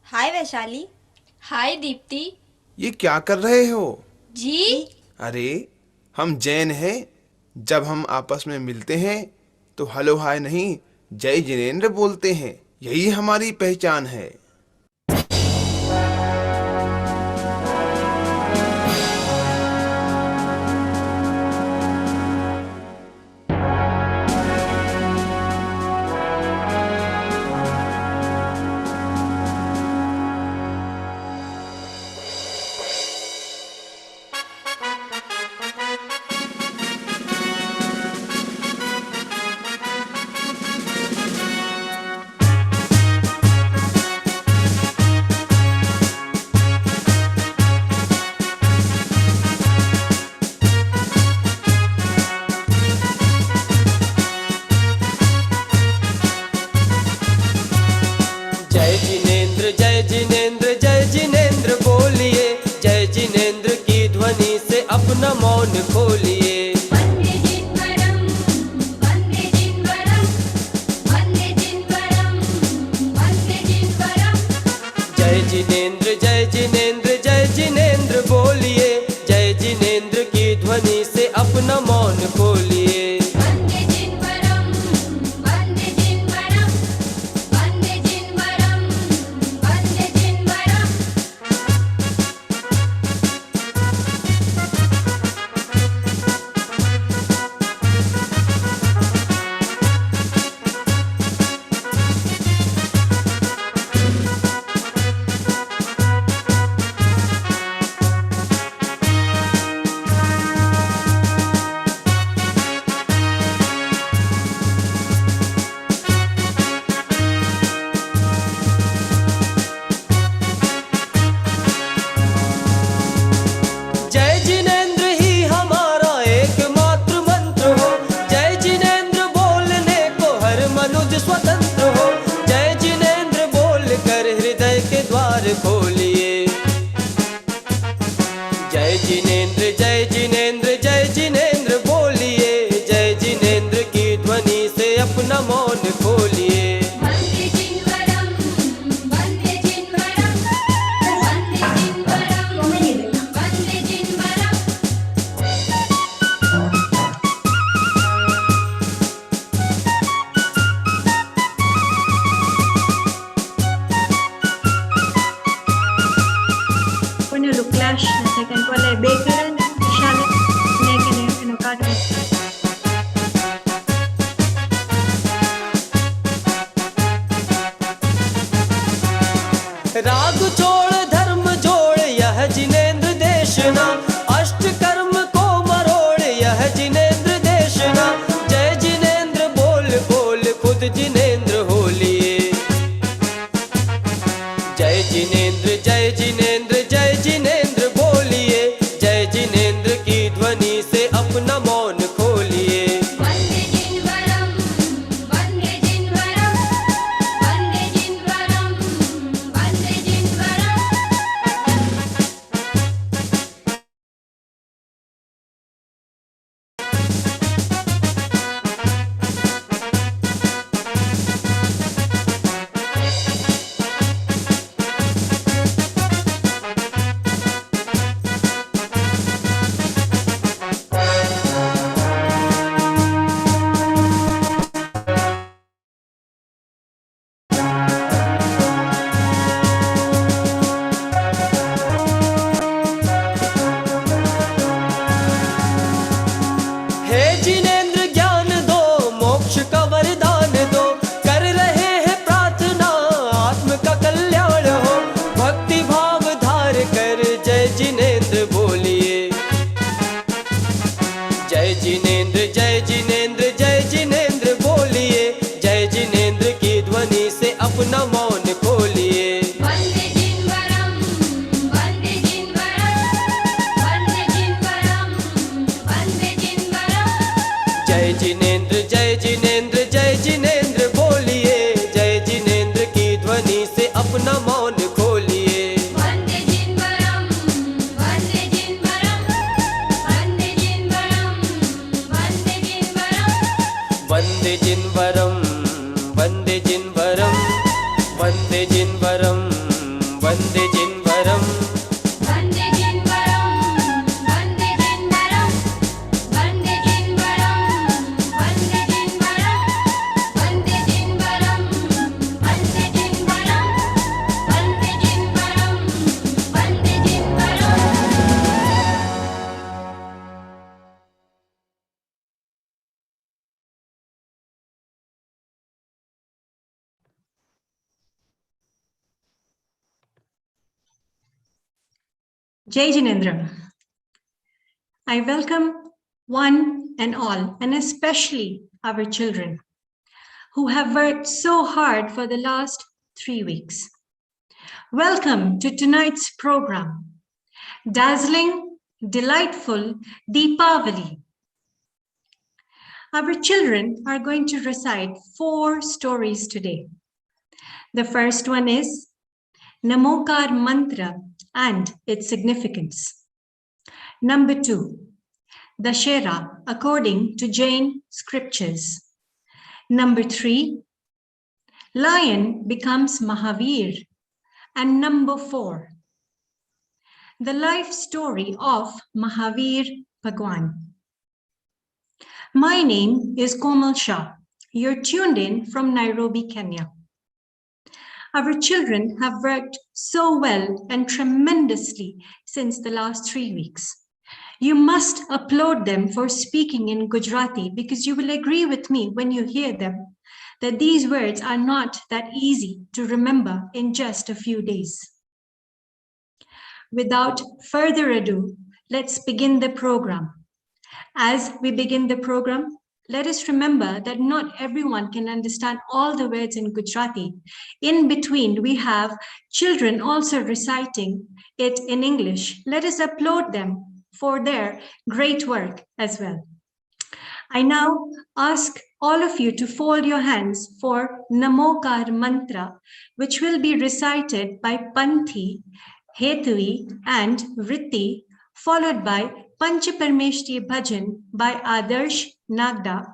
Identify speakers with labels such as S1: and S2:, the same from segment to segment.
S1: हाय वैशाली।
S2: हाय दीप्ति।
S3: ये क्या कर रहे हो?
S2: जी।
S3: अरे हम जैन हैं। जब हम आपस में मिलते हैं तो हेलो हाय नहीं, जय जिनेंद्र बोलते हैं। यही हमारी पहचान है।
S4: जय जिनेंद्र जय जिनेंद्र जय जिनेंद्र बोलिए, जय जिनेंद्र की ध्वनि से अपना मौन खोलिए।
S5: वंदे जिनवरं वंदे जिनवरं वंदे जिनवरं वंदे जिनवरं।
S4: जय जिनेंद्र जय जिनेंद्र जय जिनेंद्र बोलिए, जय जिनेंद्र की ध्वनि से अपना मौन खोलिए।
S5: वंदे जिनवरं वंदे जिनवरं वंदे जिनवरं वंदे जिनवरं।
S4: जय जिनेंद्र ही हमारा एकमात्र मंत्र हो, जय जिनेंद्र बोलने को हर मनुष्य स्वतंत्र हो। जय जिनेंद्र बोल कर हृदय के द्वार खोलिए। जय जिनेंद्र जय जिनेंद्र जय जिनेंद्र बोलिए, जय जिनेंद्र की ध्वनि से अपना मौन खोलिए।
S5: वंदे जिनवरं वंदे जिनवरं वंदे जिनवरं वंदे जिनवरं।
S6: Pone lo clash, no sé qué, cuál es Baker, Shale, Neke, no Carter.
S4: राग छोड़ धर्म जोड़ यह जिनेंद्र देशना, अष्ट कर्म को मरोड़ यह जिनेंद्र देशना। जय जिनेंद्र बोल बोल खुद जिनेंद्र होलिए। जय जिनेंद्र जय जिनेंद्र जय जिनेंद्र बोलिए, जय जिनेंद्र की ध्वनि से अपना मौन खोलिए।
S5: वंदे जिनवरं वंदे जिनवरं वंदे जिनवरं वंदे जिनवरं।
S4: हे जिनेंद्र ज्ञान दो, मोक्ष का वरदान दो, कर रहे हैं प्रार्थना आत्म का कल्याण हो। भक्ति भाव धार कर जय जिनेंद्र बोलिए। जय जिनेंद्र जय जिनेंद्र जय जिनेंद्र बोलिए, जय जिनेंद्र की ध्वनि से अपना मौन खोलिए।
S5: वंदे जिनवरं वंदे जिनवरं वंदे जिनवरं वंदे जिनवरं।
S4: जय जिनेंद्र जय जिनेंद्र जय जिनेंद्र बोलिए, जय जिनेंद्र की ध्वनि से अपना मौन खोलिए।
S5: वंदे जिनवरं वंदे जिनवरं वंदे जिनवरं वंदे जिनवरं।
S4: वंदे जिनवरं वंदे जिनवरं वंदे जिनवरं वन्दे जिन्वरम्
S5: वन्दे जिन्वरं वन्दे जिन्वरं वन्दे जिन्वरं वन्दे जिन्वरं वन्दे जिन्वरं वन्दे जिन्वरं वन्दे जिन्वरं वन्दे जिन्वरम्
S6: Jai Jinendra. I welcome one and all, and especially our children who have worked so hard for the last 3 weeks. Welcome to tonight's program, Dazzling, Delightful Deepavali. Our children are going to recite 4 stories today. The first one is Namokar Mantra and its significance. Number 2, Dashera according to Jain scriptures. Number 3, Lion becomes Mahavir. And number 4, the life story of Mahavir Bhagwan. My name is Komal Shah. You're tuned in from Nairobi, Kenya. Our children have worked so well and tremendously since the last 3 weeks. You must applaud them for speaking in Gujarati because you will agree with me when you hear them that these words are not that easy to remember in just a few days. Without further ado, let's begin the program. As we begin the program, let us remember that not everyone can understand all the words in Gujarati. In between, we have children also reciting it in English. Let us applaud them for their great work as well. I now ask all of you to fold your hands for Namokar Mantra, which will be recited by Panthi, Hetui, and Vritti, followed by Panchaparmeshti Bhajan by Adarsh Nagda.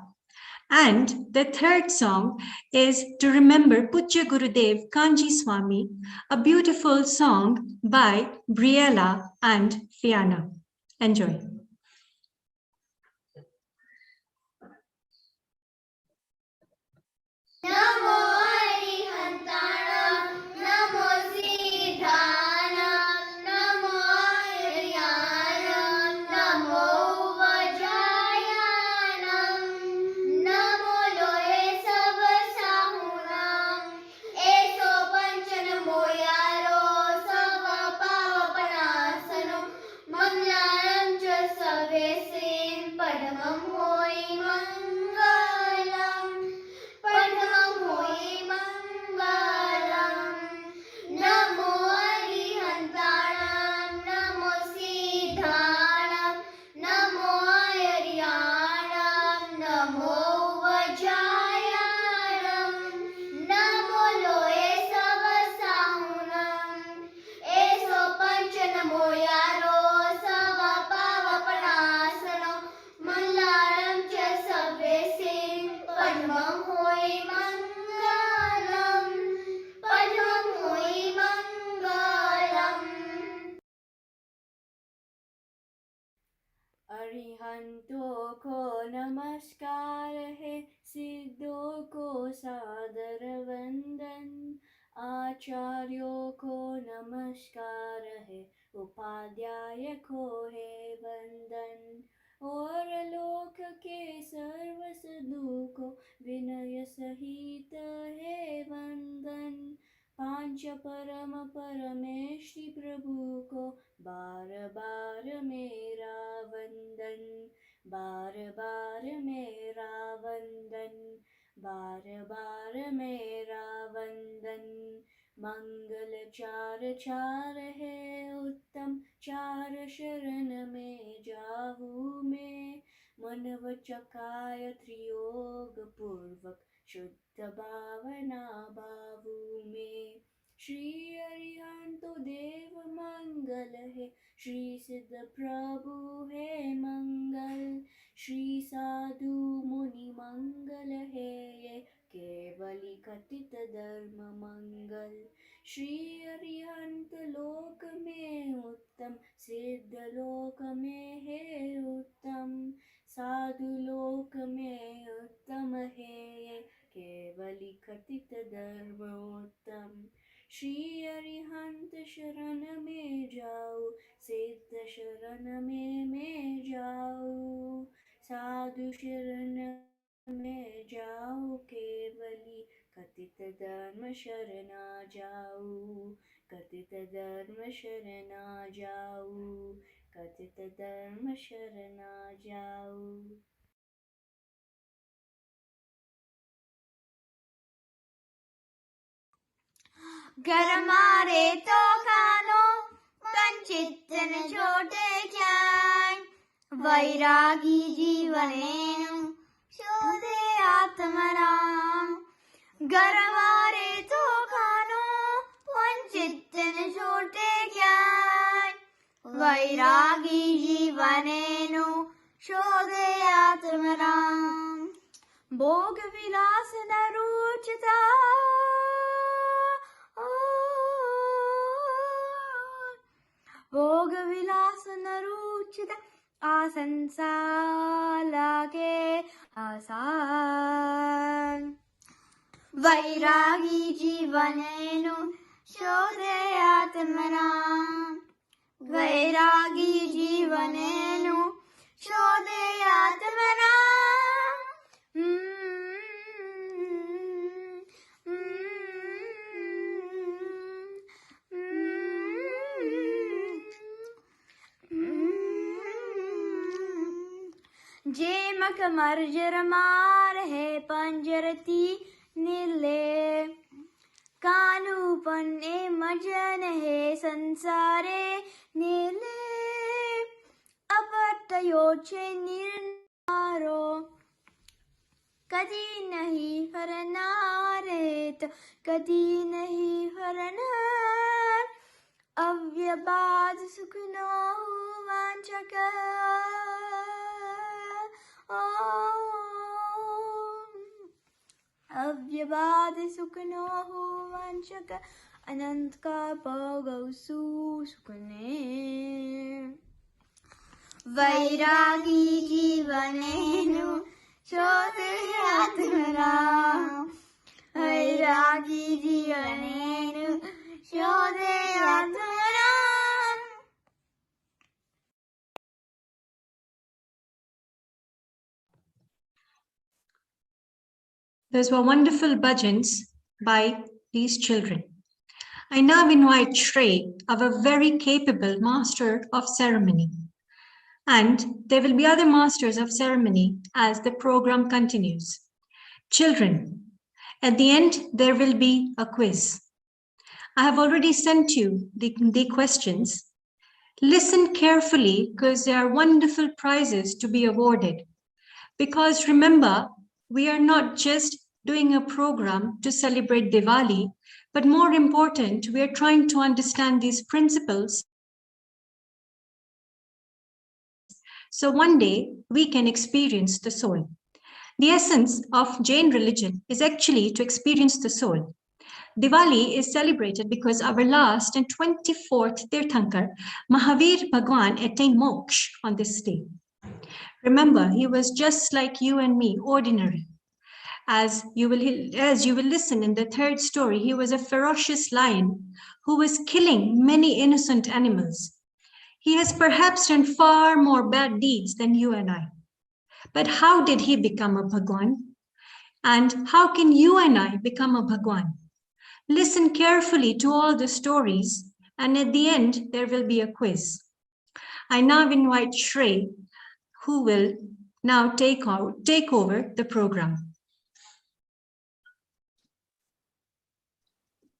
S6: And the third song is to remember Pujya Gurudev Kanji Swami, a beautiful song by Briella and Fiona. Enjoy.
S5: नमो हरिहन्ताणं नमो सिद्धाणं नमो आर्याणं नमो वज्रायाणं नमो लोहे सब साहुणं एसो पंचनमो यारो सब पावपनासनो मंगलानं च सवेसिं पद्मं होय मंगलम् पद्मं होय मंगलम् नमो हरिहन्ताणं नमो सिद्धाणं नमो आर्याणं नमो वज्रायाणं नमो लोहे सब साहुणं एसो पंचनमो यारो सब पावपनासनो मंगलानं च सवेसिं पद्मं होय मंगलम् पद्मं होय मंगलम्
S2: अरिहंतों को नमस्कार है, सिद्धों को सादर वंदन, आचार्यों को नमस्कार है, उपाध्याय को है वंदन, और लोक के सर्व साधु को विनय सहित है वंदन। पांच परम परमेष्टि प्रभु को बार बार मेरा वंदन, बार बार मेरा वंदन, बार बार मेरा वंदन। मंगल चार चार है उत्तम, चार शरण में जाऊँ मैं, मन वचन काय त्रियोग पूर्वक शुद्ध भावना भावू में। श्री अरिहंतो देव मंगल है, श्री सिद्ध प्रभु है मंगल, श्री साधु मुनि मंगल है ये, केवली कथित धर्म मंगल। श्री अरिहंत लोक में उत्तम, सिद्ध लोक में है उत्तम, साधु लोक में उत्तम है ये, केवली कथित धर्म उत्तम। श्री अरिहंत शरण में जाओ, सिद्ध शरण में मैं जाऊँ, साधु शरण में जाओ, केवली कथित धर्म शरणा जाऊँ, कथित धर्म शरणा जाऊँ, कथित धर्म शरणा जाऊँ।
S5: घर मारे तो खानो वंचित न छोटे ज्ञान, वैरागी जीवनेनु शोधे आत्मराम। घर मारे तो खानो वंचित न छोटे ज्ञान, वैरागी जीवनेनु शोधे आत्मराम। भोग विलास न रुचता, भोग विलास न रुचित, आसंसाला के आसान। वैरागी जीवनेनु शोधे आत्मराम, वैरागी जीवनेनु शोधे आत्मराम। जेमक मर्जर मार है पंजरती नीले, कानूपन ए मजन है संसारे नीले। अपतयोचे निर्नारो कदी नहीं हरनारेत, कदी नहीं हरनार। अव्यबाद सुखनो वांचक, अव्यबाद सुखनो वांचक, अनंत का भोगसु सुखने। वैरागी जीवनेनु शोधे आत्मराम, वैरागी जीवनेनु शोधे Atmaram.
S6: Those were wonderful bhajans by these children. I now invite Shrey, our very capable master of ceremony. And there will be other masters of ceremony as the program continues. Children, at the end, there will be a quiz. I have already sent you the questions. Listen carefully because there are wonderful prizes to be awarded. Because remember, we are not just doing a program to celebrate Diwali, but more important, we are trying to understand these principles so one day we can experience the soul. The essence of Jain religion is actually to experience the soul. Diwali is celebrated because our last and 24th Tirthankar, Mahavir Bhagwan, attained moksha on this day. Remember, he was just like you and me, ordinary. As you will listen in the third story, he was a ferocious lion who was killing many innocent animals. He has perhaps done far more bad deeds than you and I. But how did he become a Bhagwan? And how can you and I become a Bhagwan? Listen carefully to all the stories, and at the end, there will be a quiz. I now invite Shrey, who will now take over the program.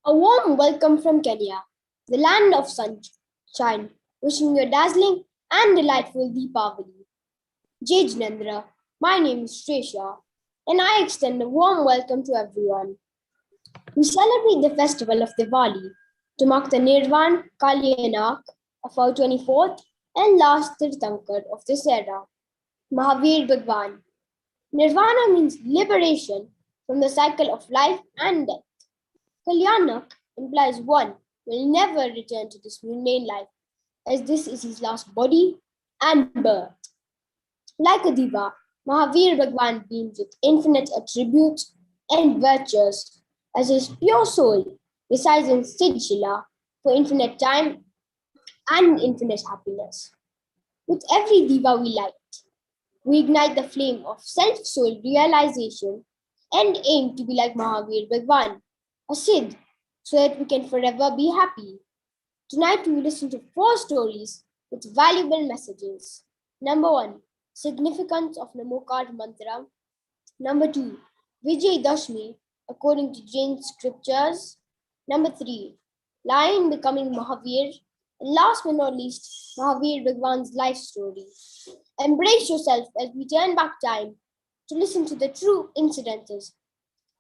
S1: A warm welcome from Kenya, the land of sunshine, wishing you a dazzling and delightful Deepavali. Jai Jinendra, my name is Shresha, and I extend a warm welcome to everyone. We celebrate the festival of Diwali to mark the Nirvan Kalyanak of our 24th and last Tirthankar of this era, Mahavir Bhagwan. Nirvana means liberation from the cycle of life and death. Kalyanak implies one will never return to this mundane life, as this is his last body and birth. Like a diva, Mahavir Bhagwan beams with infinite attributes and virtues, as his pure soul resides in Siddhshila for infinite time and infinite happiness. With every diva we light, we ignite the flame of self-soul realization and aim to be like Mahavir Bhagwan, a Siddh, so that we can forever be happy. Tonight we will listen to 4 stories with valuable messages. Number 1, significance of Namokar Mantra. Number 2, Vijay Dashmi according to Jain scriptures. Number 3, lion becoming Mahavir. And last but not least, Mahavir Bhagwan's life story. Embrace yourself as we turn back time to listen to the true incidences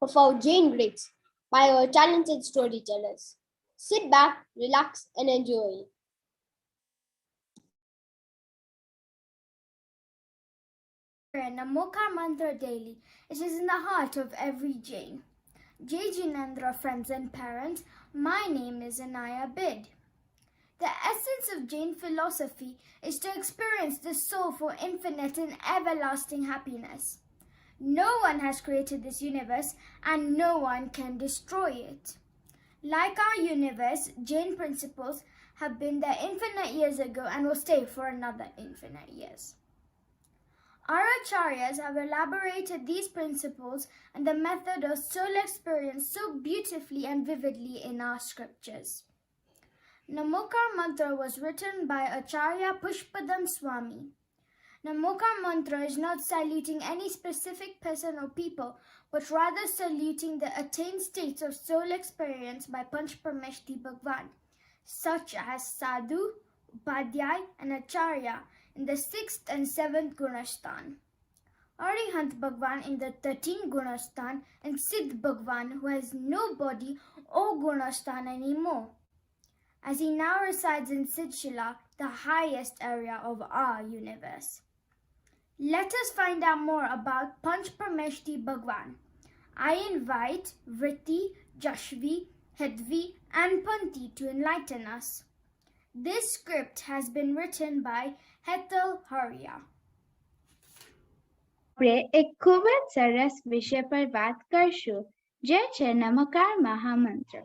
S1: of our Jain greats by our talented storytellers. Sit back, relax, and enjoy.
S5: Namokar Mantra daily. It is in the heart of every Jain. Jai Jinendra, friends and parents, my name is Anaya Bid. The essence of Jain philosophy is to experience the soul for infinite and everlasting happiness. No one has created this universe and no one can destroy it. Like our universe, Jain principles have been there infinite years ago and will stay for another infinite years. Our acharyas have elaborated these principles and the method of soul experience so beautifully and vividly in our scriptures. Namokar Mantra was written by Acharya Pushpadam Swami. Namokar Mantra is not saluting any specific person or people, but rather saluting the attained states of soul experience by Panchparameshti Bhagwan, such as Sadhu, Upadhyay, and Acharya in the 6th and 7th Gunastan, Arihant Bhagwan in the 13th Gunastan, and Siddh Bhagwan who has no body or Gunastan anymore, as he now resides in Siddhshila, the highest area of our universe. Let us find out more about Panchparameshti Bhagwan. I invite Vritti, Jashvi, Hedvi, and Panti to enlighten us. This script has been written by Hetal Haria.
S7: આપણે એક ખૂબ જ સરસ વિષય પર વાત કરશું, જે છે નમકાર મહામંત્ર.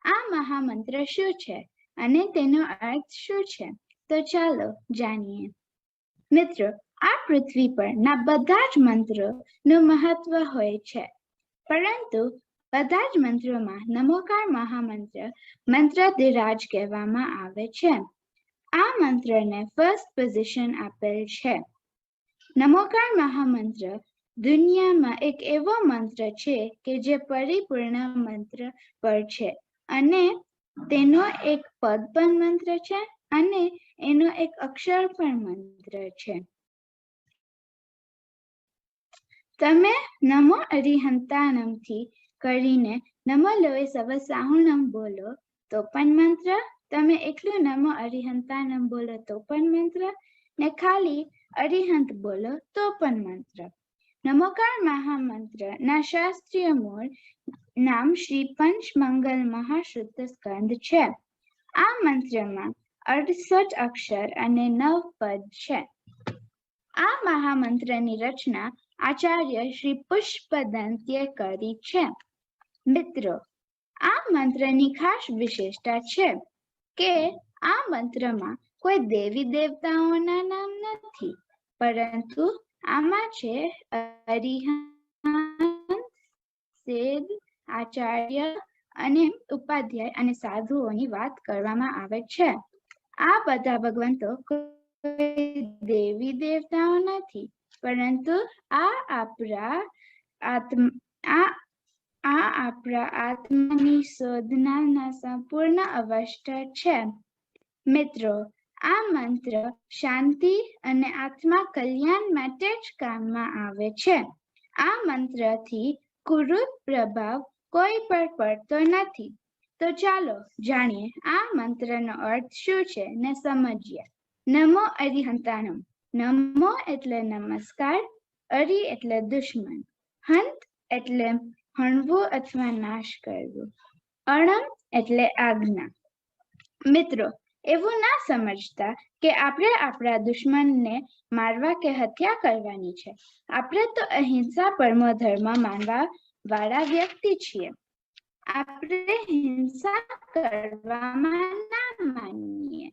S7: આ મહામંત્ર શું છે અને તેનો અર્થ શું છે? તો ચાલો જાણીએ. મિત્રો, આ પૃથ્વી પરના બધા જ મંત્રોનું મહત્વ હોય છે, પરંતુ બધા જ મંત્રોમાં નમોકાર મહામંત્ર મંત્રાધિરાજ કહેવામાં આવે છે. આ મંત્રને ફર્સ્ટ પોઝિશન આપેલ છે. નમોકાર મહામંત્ર દુનિયામાં એક એવો મંત્ર છે કે જે પરિપૂર્ણ મંત્ર પર છે અને તેનો એક પદ પણ મંત્ર છે અને એનો એક અક્ષર પણ મંત્ર છે. તમે નમો અરિહંતાનમથી કરીને નમો લોય સવ સાહુણમ બોલો તો પણ મંત્ર, તમે એકલું નમો અરિહંતાનમ બોલો તો પણ મંત્ર, ને ખાલી અરિહંત બોલો તો પણ મંત્ર. નમોકાર મહામંત્ર ના શાસ્ત્રીય મૂળ નામ શ્રી પંચ મંગલ મહાશુદ્ધ સ્કંદ છે. આ મંત્રમાં 68 અક્ષર અને 9 પદ છે. આ મહામંત્રની રચના આચાર્ય શ્રી પુષ્પદંત્યે કરી છે. મિત્રો, આ મંત્રની ખાસ વિશેષતા છે કે આ મંત્રમાં કોઈ દેવી દેવતાઓના નામ નથી, પરંતુ આમાં છે અરિહંત, સિદ્ધ, આચાર્ય અને ઉપાધ્યાય અને સાધુઓની વાત કરવામાં આવે છે. આ બધા ભગવંતો કોઈ દેવી દેવતાઓ નથી, પરંતુ આ આપણા આત્માની શોધનાના સંપૂર્ણ અવસ્થા છે. મિત્રો, આ મંત્ર શાંતિ અને આત્મા કલ્યાણ માટે જ કામમાં આવે છે. આ મંત્રથી કુરૂપ પ્રભાવ કોઈ પર પડતો નથી. તો ચાલો જાણીએ આ મંત્રનો અર્થ શું છે ને સમજીએ. નમો અરિહંતાનમ. નમો એટલે નમસ્કાર, અરિ એટલે દુશ્મન, હંત એટલે હણવું અથવા નાશ કરવું, અણમ એટલે આજ્ઞા. મિત્રો, એવું ના સમજતા કે આપણે આપણા દુશ્મનને મારવા કે હત્યા કરવાની છે. આપણે તો અહિંસા પરમો ધર્મ માનવા વાળા વ્યક્તિ છીએ. આપણે હિંસા કરવામાં ના માનીએ,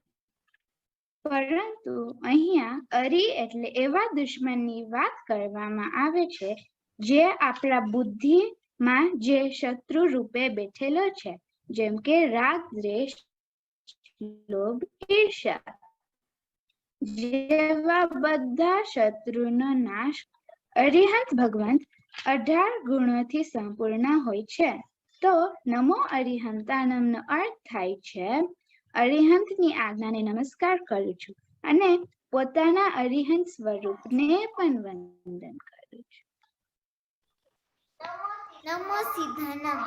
S7: પરંતુ અહીંયા અરી એટલે એવા દુશ્મનની વાત કરવામાં આવે છે જે આપણા બુદ્ધિમાં જે શત્રુ રૂપે બેઠેલો છે, જેમ કે રાગ, દ્વેષ, લોભ, ઈર્ષા જેવા બધા શત્રુનો નાશ. અરિહંત ભગવંત 18 ગુણોથી સંપૂર્ણ હોય છે. તો નમો અરિહંતાનમનો અર્થ થાય છે અરિહંતની આજ્ઞાને નમસ્કાર કરું છું અને પોતાના અરિહંત સ્વરૂપને પણ વંદન કરું છું.
S8: નમો સિદ્ધાનમ.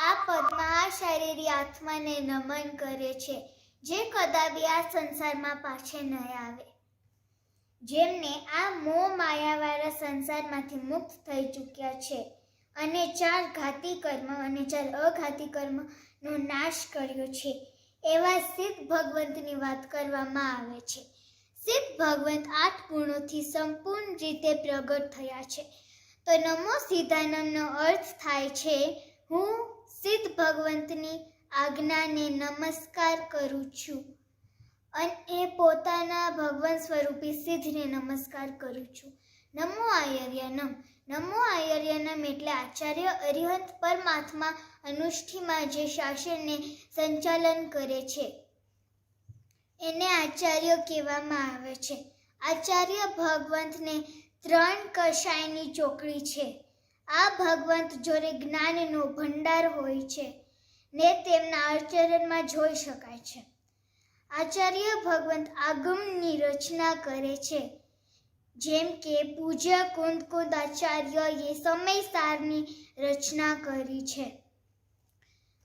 S8: આ પદમાં આ શરીરી આત્માને નમન કરે છે જે કદાપી આ સંસારમાં પાછે નહીં આવે, જેમને આ મોહ માયાવાળા સંસારમાંથી મુક્ત થઈ ચૂક્યા છે અને 4 ઘાતી કર્મ અને 4 અઘાતી કર્મનો નાશ કર્યો છે, એવા સિદ્ધ ભગવંતની વાત કરવામાં આવે છે. સિદ્ધ ભગવંત 8 ગુણોથી સંપૂર્ણ રીતે પ્રગટ થયા છે. તો નમો સિદ્ધાનમનો અર્થ થાય છે હું સિદ્ધ ભગવંતની આજ્ઞાને નમસ્કાર કરું છું અને પોતાના ભગવાન સ્વરૂપી સિદ્ધને નમસ્કાર કરું છું. નમો આયર્યનમ. નમો આયર્યનમ એટલે આચાર્ય અરિહંત પરમાત્મા અનુષ્ઠીમાં જે શાસનને સંચાલન કરે છે એને આચાર્ય કહેવામાં આવે છે. આચાર્ય ભગવંતને 3 કશાયની ચોકડી છે. આ ભગવંત જોડે જ્ઞાનનો ભંડાર હોય છે ને તેમના આચરણમાં જોઈ શકાય છે. આચાર્ય ભગવંત આગમની રચના કરે છે, જેમ કે પૂજ્ય કુંદ આચાર્યએ સમયસારની રચના કરી છે.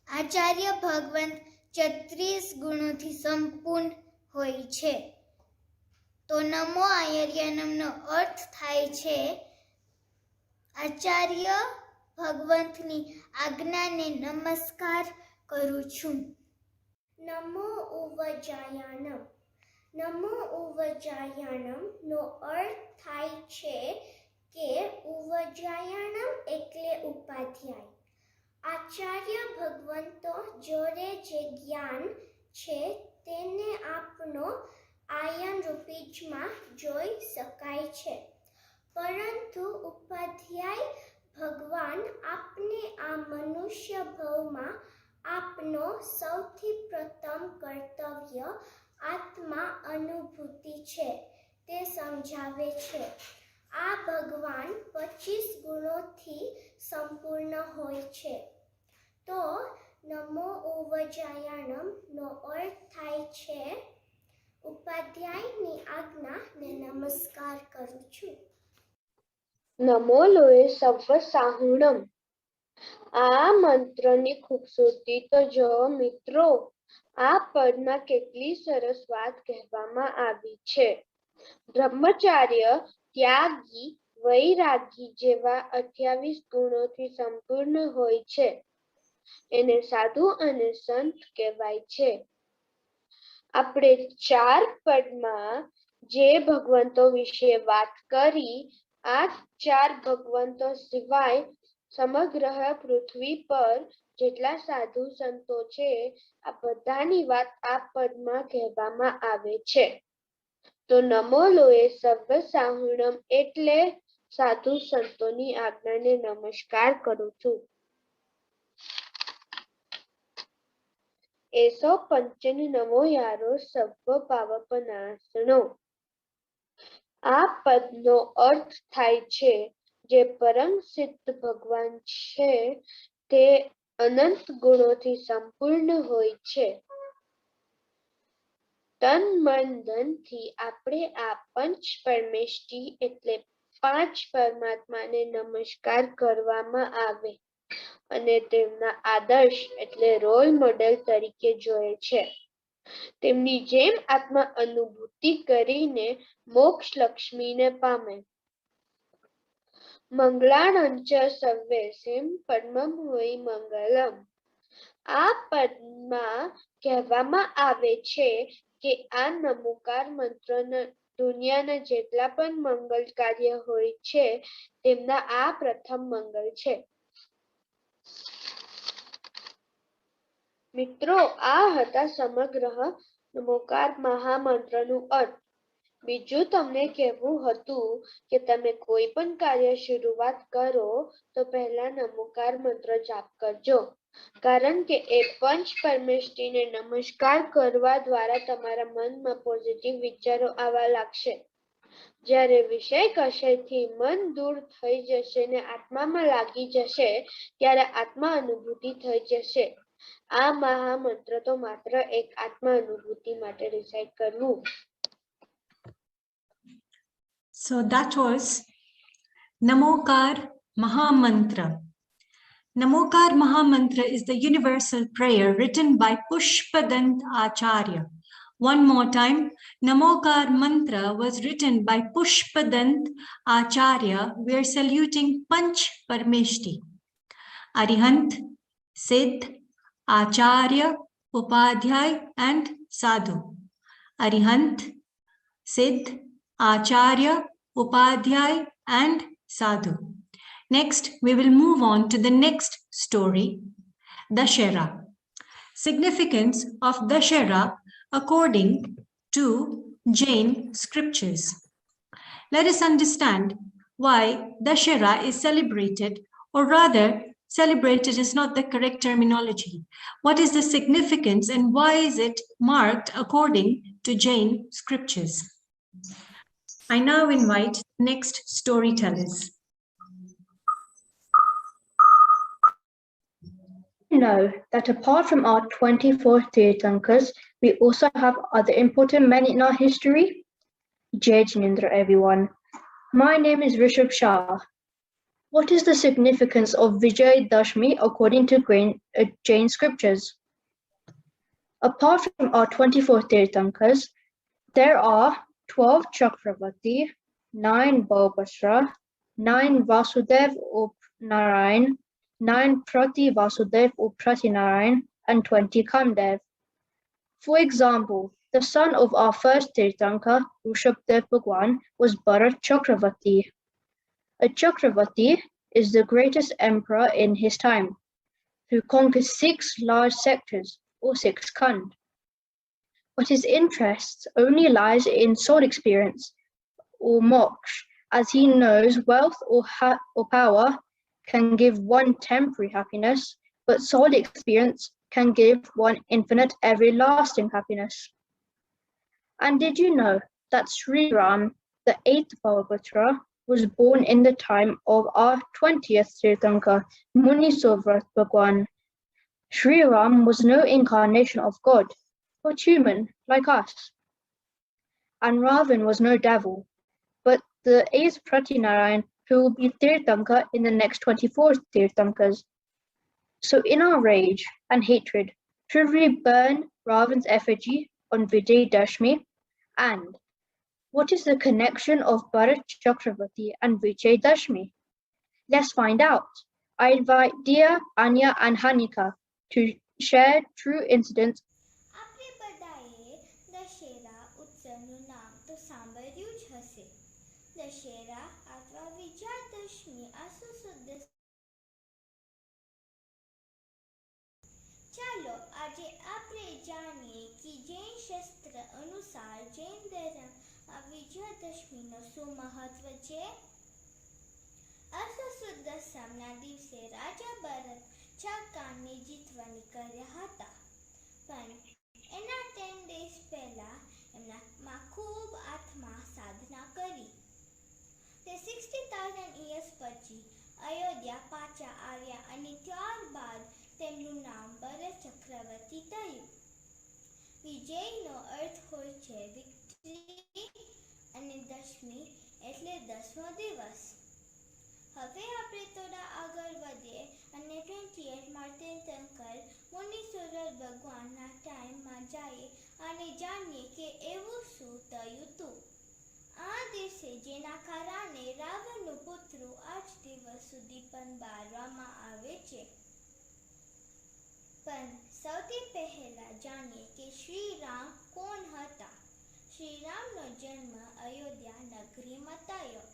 S8: આચાર્ય ભગવંત 34 ગુણોથી સંપૂર્ણ હોય છે. તો નમો આયર્યનમનો અર્થ થાય છે આચાર્ય ભગવંતની આજ્ઞાને નમસ્કાર કરું છું. નમો ઉવજાયાનમ. નમો ઉવજાયાનમ નો અર્થ થાય છે કે ઉવજાયાનમ એટલે ઉપાધ્યાય. આચાર્ય ભગવંતો જોડે જે જ્ઞાન છે તેને આપનો આયન રૂપીજમાં જોઈ શકાય છે, પરંતુ ઉપાધ્યાય ભગવાન આપને આ મનુષ્ય ભવમાં આપનો સૌથી પ્રથમ કર્તવ્ય આત્મા અનુભૂતિ છે તે સમજાવે છે. આ ભગવાન 25 ગુણોથી સંપૂર્ણ હોય છે. તો નમો ઉવજાયાનમ નો અર્થ થાય છે ઉપાધ્યાયની આજ્ઞાને નમસ્કાર કરું છું.
S1: નમો લોએ સર્વ સાહુણમ. આ મંત્રની ખૂબસૂરતી તો જો મિત્રો, આ પદમાં કેટલી સરસ વાત કહેવામાં આવી છે. બ્રહ્મચાર્ય, ત્યાગી, વૈરાગી જેવા 28 ગુણોથી સંપૂર્ણ હોય છે. એને સાધુ અને સંત કહેવાય છે. આપણે 4 પદમાં જે ભગવંતો વિશે વાત કરી, આ 4 ભગવંતો સિવાય સમગ્ર પૃથ્વી પર જેટલા સાધુ સંતો છે આ બધાની વાત આ પદમાં કહેવામાં આવે છે. તો નમો લોએ સર્વ સાહુણમ એટલે સાધુ સંતોની આજ્ઞાને નમસ્કાર કરું છું. એસો પંચન નમો યારો સર્વ પાવપનાશનો. આ પદનો અર્થ થાય છે જે પરમ સિદ્ધ ભગવાન છે તે અનંત ગુણોથી સંપૂર્ણ હોય છે. તન મન ધનથી આપણે આ પંચ પરમેષ્ઠી એટલે 5 પરમાત્માને નમસ્કાર કરવામાં આવે અને તેમના આદર્શ એટલે રોલ મોડેલ તરીકે જોયે છે. તેમની જેમ આત્મા અનુભૂતિ કરીને મોક્ષ લક્ષ્મીને પામે. મંગળાનંચ સર્વે સિમ પરમમ હોય મંગલમ.
S9: આ પદમાં કહેવામાં આવે છે કે આ નમોકાર મંત્રના દુનિયાના જેટલા પણ મંગલ કાર્ય હોય છે તેમના આ પ્રથમ મંગલ છે. મિત્રો, આ હતા સમગ્ર નમોકાર મહામંત્રનું અર્થ. બીજું તમને કહેવું હતું કે તમે કોઈ પણ કાર્ય શરૂઆત કરો તો પહેલા નમોકાર મંત્ર જાપ કરજો, કારણ કે એ પંચ પરમેષ્ઠીને નમસ્કાર કરવા દ્વારા તમારા મનમાં પોઝિટિવ વિચારો આવવા લાગશે. જ્યારે વિષય કશેથી મન દૂર થઈ જશે ને આત્મામાં લાગી જશે ત્યારે આત્મા અનુભૂતિ થઈ જશે. આ મહામંત્ર તો માત્ર એક આત્મા અનુભૂતિ માટે રિસાઇટ કરવું.
S6: So that was Namokar Mahamantra. Namokar Mahamantra is the universal prayer written by Pushpadant Acharya. One more time, Namokar Mantra was written by Pushpadant Acharya. We are saluting Panch Parmeshti: Arihant, Siddh, Acharya, Upadhyay and Sadhu. Arihant, Siddh, Acharya, Upadhyay and Sadhu. Next, we will move on to the next story, Dashera. Significance of Dashera according to Jain scriptures. Let us understand why Dashera is celebrated, or rather, celebrated is not the correct terminology. What is the significance and why is it marked according to Jain scriptures? I now invite next storytellers.
S10: Know that apart from our 24 Tirthankars, we also have other important men in our history? Jai Jinendra, everyone. My name is Rishabh Shah. What is the significance of Vijay Dashmi according to Jain scriptures? Apart from our 24 Tirthankars, there are 12 Chakravarti, 9 Bhaubhasra, 9 Vasudev Narayan, 9 Prati Vasudev or Prati Narayan, and 20 Kamdev. For example, the son of our first Tirthankar, Rishabdev Bhagwan, was Bharat Chakravarti. A Chakravarti is the greatest emperor in his time, who conquered 6 large sectors or 6 khand. But his interest only lies in soul experience or moksha, as he knows wealth or power can give one temporary happiness, but soul experience can give one infinite, everlasting happiness. And did you know that Sri Ram, the 8th Bhauvatra, was born in the time of our 20th Tirthankar, Munisovrat Bhagwan? Sri Ram was no incarnation of God, but human, like us. And Ravan was no devil, but the 8th Pratinarayan, who will be Tirthankar in the next 24 Tirthankars. So in our rage and hatred, should we burn Ravan's effigy on Vijay Dashmi? And what is the connection of Bharat Chakravarti and Vijay Dashmi? Let's find out. I invite Dia, Anya and Hanika to share true incidents.
S8: આપણે બધાએ દશેરા ઉત્સવનું નામ તો સાંભળ્યું જ હશે. દશેરા અથવા વિજયાદશમી આસો સુદ. ચાલો આજે આપણે જાણીએ કે જૈન શાસ્ત્ર અનુસાર જૈન ધર્મ આ વિજયાદશમીનો શું મહત્વ છે. આસો સુદ દસમના દિવસે રાજા ભરત ચાકાને જીતવા નીકળ્યા હતા, પણ એના 10 days પહેલા એમનામાં ખૂબ આત્મા સાધના કરી. તે 60,000 years પછી અયોધ્યા પાછા આવ્યા અને ત્યારબાદ તેમનું નામ ભરત ચક્રવર્તી થયું. વિજયનો અર્થ હોય છે વિક્ટરી અને દશમી એટલે 10મો દિવસ. હવે આપણે થોડા આગળ વધીએ અને 28 માર્ટિન તીર્થંકર મુનીશ્વર ભગવાનના ટાઈમમાં જઈએ અને જાણીએ કે એવું શું થયું હતું. આ દિવસે જેના કારણે રાવણનું પુતળું આજ દિવસ સુધી પણ બાળવામાં આવે છે. પણ સૌથી પહેલા જાણીએ કે શ્રી રામ કોણ હતા. શ્રી રામનો જન્મ અયોધ્યા નગરીમાં થયો.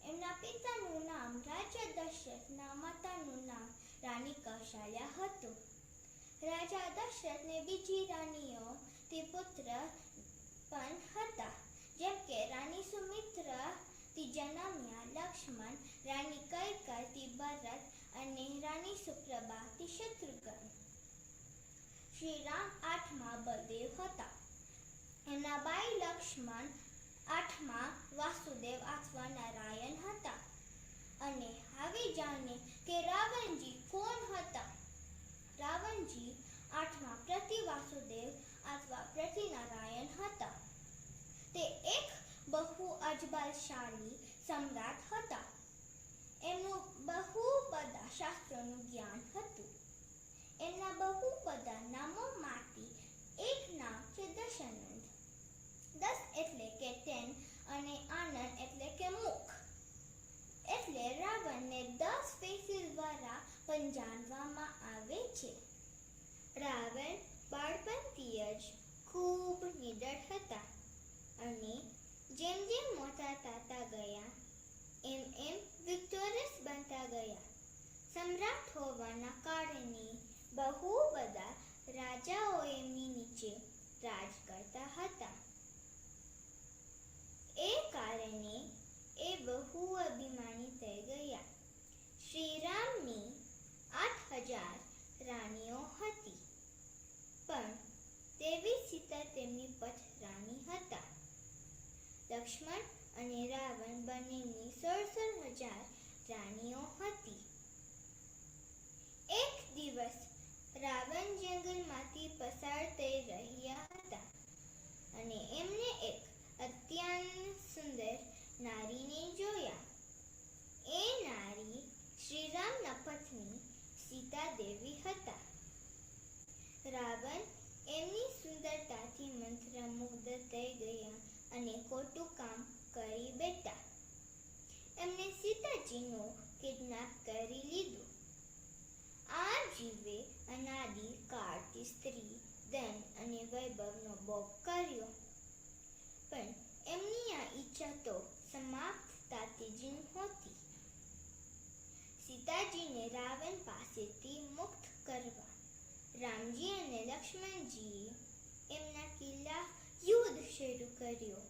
S8: એમના પિતાનું નામ રાજા દશરથના માતાનું નામ રાણી કૌશલ્યા હતું. રાજા દશરથને બીજી રાણીઓથી પુત્ર પણ હતા, જેમ કે રાણી સુમિત્રાથી જન્મ્યા લક્ષ્મણ, રાણી કૈકેયીથી ભરત અને રાણી સુપ્રભાથી શત્રુઘ્ન. શ્રી રામ 8મા બલદેવ હતા. એમના ભાઈ લક્ષ્મણ 8મા વાસુદેવ અથવા નારાયણ હતા. અને હવે જાણીએ કે રાવણજી કોણ હતા. રાવણજી 8મા પ્રતિ વાસુદેવ અથવા પ્રતિ નારાયણ હતા. તે એક બહુ અજબલશાળી સમ્રાટ હતા. એમનું બહુ બધા શાસ્ત્રોનું જ્ઞાન હતું. એમના બહુ બધા નામોમાંથી એક નામ છે દશાનંદ. 10 એટલે કે 10 અને આનંદ એટલે કે મુખ. એટલે રાવણને 10 ફેસીસ દ્વારા પણ જાણવામાં આવે છે. રાવણ બાળપણથી જ ખૂબ નિડર હતા અને જેમ જેમ મોટા થતા ગયા એમ એમ વિક્ટોરિયસ બનતા ગયા. સમ્રાટ હોવાના કારણે બહુ બધા રાજાઓ એમની નીચે રાજ કરતા હતા. એ કારણે એ બહુ અભિમાની થઈ ગયા. શ્રીરામની 8000 રાણીઓ હતી, પણ દેવી સીતા તેમની પથ રાણી હતા. લક્ષ્મણ અને રાવણ બંનેની 16000 રાણીઓ હતી. એક દિવસ રાવણ જંગલમાંથી પસાર થઈ રહ્યા હતા અને એમને એક અત્યંત સુંદર નારીને જોયા. એ નારી શ્રીરામના પત્ની સીતા દેવી હતા. રાવણ એમની સુંદરતાથી મંત્રમુગ્ધ થઈ ગયા અને ખોટું કામ કરી બેઠા. એમને સીતાજીનું કિડનેપ કરી લીધું. આ જીવે અનાદિ કાળથી સ્ત્રી, ધન અને વૈભવનો ભોગ કર્યો, પણ એમની આ ઈચ્છા તો સમાપ્ત થતી જ નહોતી. સીતાજીને રાવણ પાસેથી મુક્ત કરવા રામજી અને લક્ષ્મણજીએ એમના કિલ્લા યુદ્ધ શરૂ કર્યો.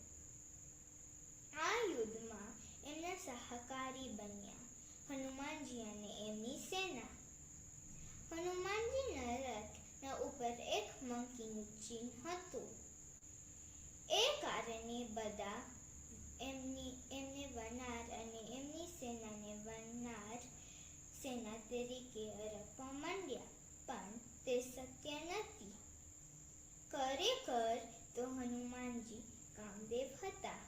S8: આ યુદ્ધમાં એમના સહકારી બન્યા હનુમાનજી અને એમની સેના. હનુમાનજીના રથના ઉપર એક મંકીનું ચિહ્ન હતું. એ કારણે બધા એમને વનાર અને એમની સેનાને વનાર સેના તરીકે ઓળખવા માંડ્યા, પણ તે સત્ય નથી. ખરેખર તો હનુમાનજી કામદેવ હતા.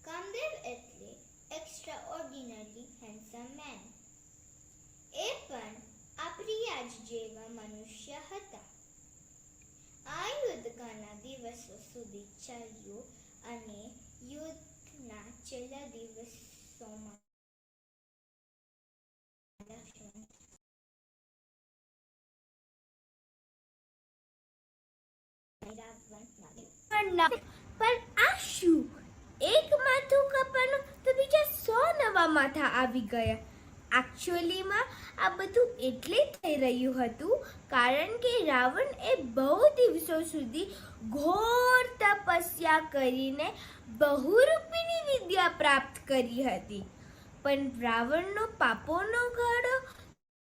S8: કામદેવ એટલે એક્સ્ટ્રા ઓર્ડિનરી હેન્ડસમ મેન. એ પણ આપણા જ જેવા મનુષ્ય હતા. આ યુદ્ધ ઘણા દિવસો સુધી ચાલ્યું અને યુદ્ધના છેલ્લા દિવસોમાં
S5: પણ આ શું? એક માથું કાપવાનું તો બીજા 100 નવા માથા આવી ગયા. એકચ્યુઅલીમાં આ બધું એટલે થઈ રહ્યું હતું કારણ કે રાવણ એ બહુ દિવસો સુધી ઘોર તપસ્યા કરીને બહુરૂપીની વિદ્યા પ્રાપ્ત કરી હતી, પણ રાવણનો પાપોનો ઘડો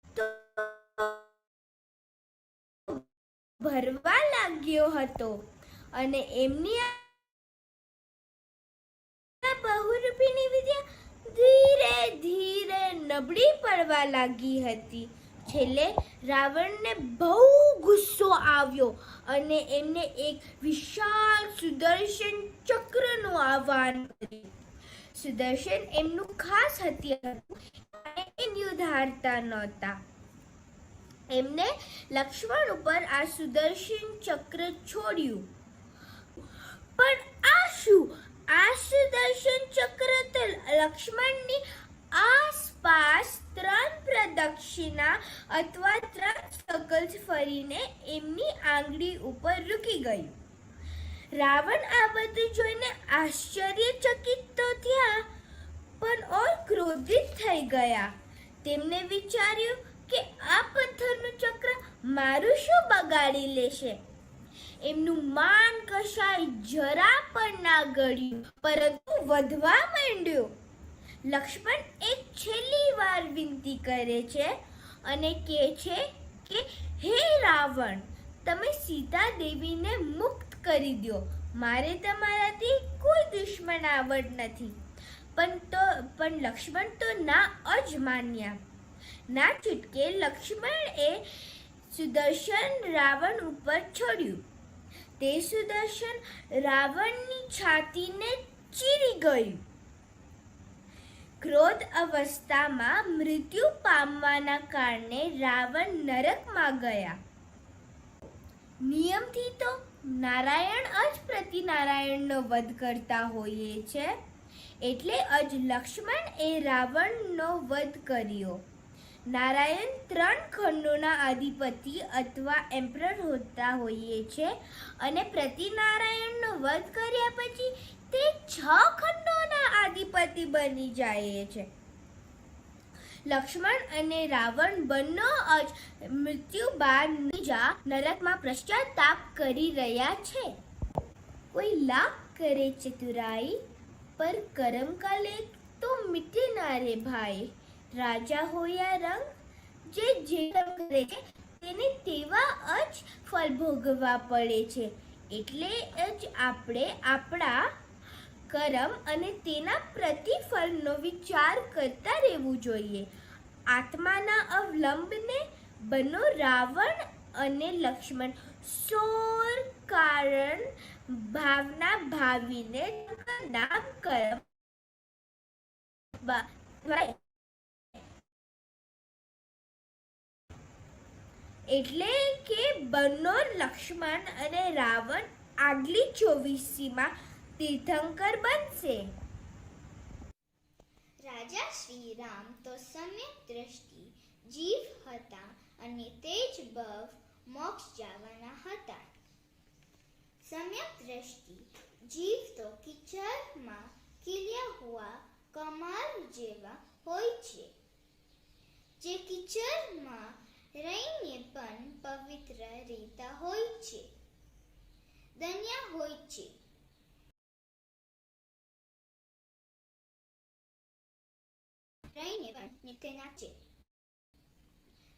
S5: તો ભરવા લાગ્યો હતો અને એમની બહુરૂપીની વિદ્યા ધીરે ધીરે નબળી પડવા લાગી હતી. છેલ્લે રાવણને બહુ ગુસ્સો આવ્યો અને એમને એક વિશાળ સુદર્શન ચક્રનું આહ્વાન કર્યું. સુદર્શન એમનું ખાસ હથિયાર હતું અને એ યુદ્ધ હારતા નહોતા. એમને લક્ષ્મણ ઉપર આ સુદર્શન ચક્ર છોડ્યું, પણ આ શું? આ સુદર્શન ચક્ર તો લક્ષ્મણની આસપાસ આસપાસ 3 પ્રદક્ષિણા અથવા 3 સર્કલ્સ ફરીને એમની આંગળી ઉપર રૂકી ગયું. રાવણ આ બધું જોઈને આશ્ચર્યચકિત તો થયા પણ ઓર ક્રોધિત થઈ ગયા. તેમને વિચાર્યું કે આ પથ્થરનું ચક્ર મારું શું બગાડી લેશે. એમનું માન કશાય જરા પણ ના ગળ્યું પરંતુ વધવા માંડ્યું. લક્ષ્મણ એક છેલ્લી વાર વિનંતી કરે છે અને કહે છે કે હે રાવણ, તમે સીતા દેવીને મુક્ત કરી દો. મારે તમારાથી કોઈ દુશ્મનાવટ નથી. પણ લક્ષ્મણ તો ના જ માન્યા. ના છૂટકે લક્ષ્મણે સુદર્શન રાવણ ઉપર છોડ્યું. તે સુદર્શન રાવણની છાતીને ચીરી ગયું. ક્રોધ અવસ્થામાં મૃત્યુ પામવાના કારણે રાવણ નરકમાં ગયા. નિયમથી તો નારાયણ જ પ્રતિનારાયણનો વધ કરતા હોઈએ છે, એટલે જ લક્ષ્મણ એ રાવણનો વધ કર્યો. નારાયણ 3 ખંડોના અધિપતિ અથવા એમ્પરર હોતા હોઈએ છે અને પ્રતિનારાયણનો વધ કર્યા પછી તે 6 ખંડોના અધિપતિ બની જાય છે. લક્ષ્મણ અને રાવણ બંને જ મૃત્યુ બાદ નીજા નરકમાં પશ્ચાતાપ કરી રહ્યા છે. કોઈ લાખ કરે ચતુરાઈ પર કરમ કા લેખ તો મિટે ના રે ભાઈ. રાજા હોયા રંગ, જે કામ કરે છે તેને તેવા જ ફળ ભોગવવા પડે છે. એટલે જ આપણે આપણા કર્મ અને તેના પ્રતિફળનો વિચાર કરતા રહેવું જોઈએ. આત્માના અવલંબને બનો રાવણ અને લક્ષ્મણ સોર કારણ ભાવના ભાવીને નામ કર્મ એટલે કે બંને લક્ષ્મણ અને રાવણ આગલી 24મીમાં તીર્થંકર બનશે.
S8: રાજા શ્રી રામ તો સમ્યક દ્રષ્ટિ જીવ હતા અને તે જ ભવ મોક્ષ જવાના હતા. સમ્યક દ્રષ્ટિ જીવ તો કિચડમાં ખીલ્યા હુआ કમાલ જેવા હોય છે, જે કિચડમાં રહીને પણ પવિત્ર રહેતા હોય છે, ધન્ય હોય છે. રહીને પણ નિત્યના છે.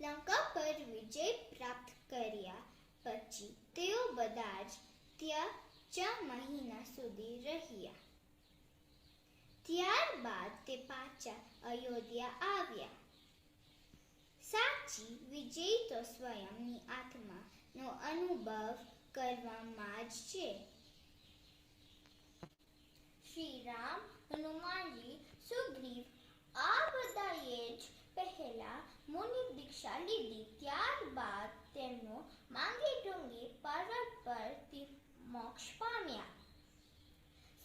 S8: લંકા પર વિજય પ્રાપ્ત કર્યા પછી તેઓ બધા જ ત્યાં 4 મહિના સુધી રહ્યા. ત્યારબાદ તે પાછા અયોધ્યા આવ્યા. સાચી વિજય તો સ્વયંની આત્માનો અનુભવ કરવામાં જ છે. શ્રી રામ, હનુમાનજી, સુગ્રીવ આ બધાએ જ પહેલા મુનિ દીક્ષા લીધી. ત્યારબાદ તેમનો માંગે ઢોંગે પર્વત પરથી મોક્ષ પામ્યા.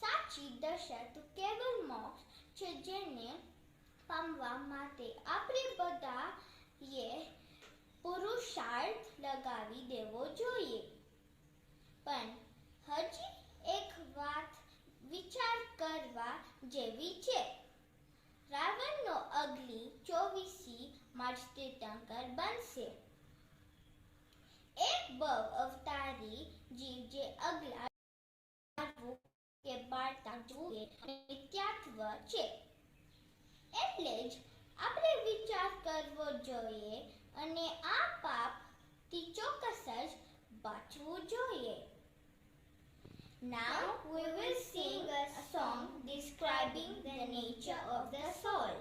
S8: સાચી દશા તો કેવલ મોક્ષ છે, જેને પામવા માટે આપણે બધાએ પુરુષાર્થ લગાવી દેવો જોઈએ. પણ હજી એક વાત વિચાર કરવા જેવી છે. રાવણનો અગલી 24મી તીર્થંકર બનશે. એક બહુ અવતારી જીવ જે અગલા કે વાર્તા જુએ નિત્યત્વ છે. એટલે જ આપણે વિચાર કરવો જોઈએ અને આ પાપથી ચોક્કસ જ બચવું જોઈએ. Now we will sing a song describing the nature of the soul.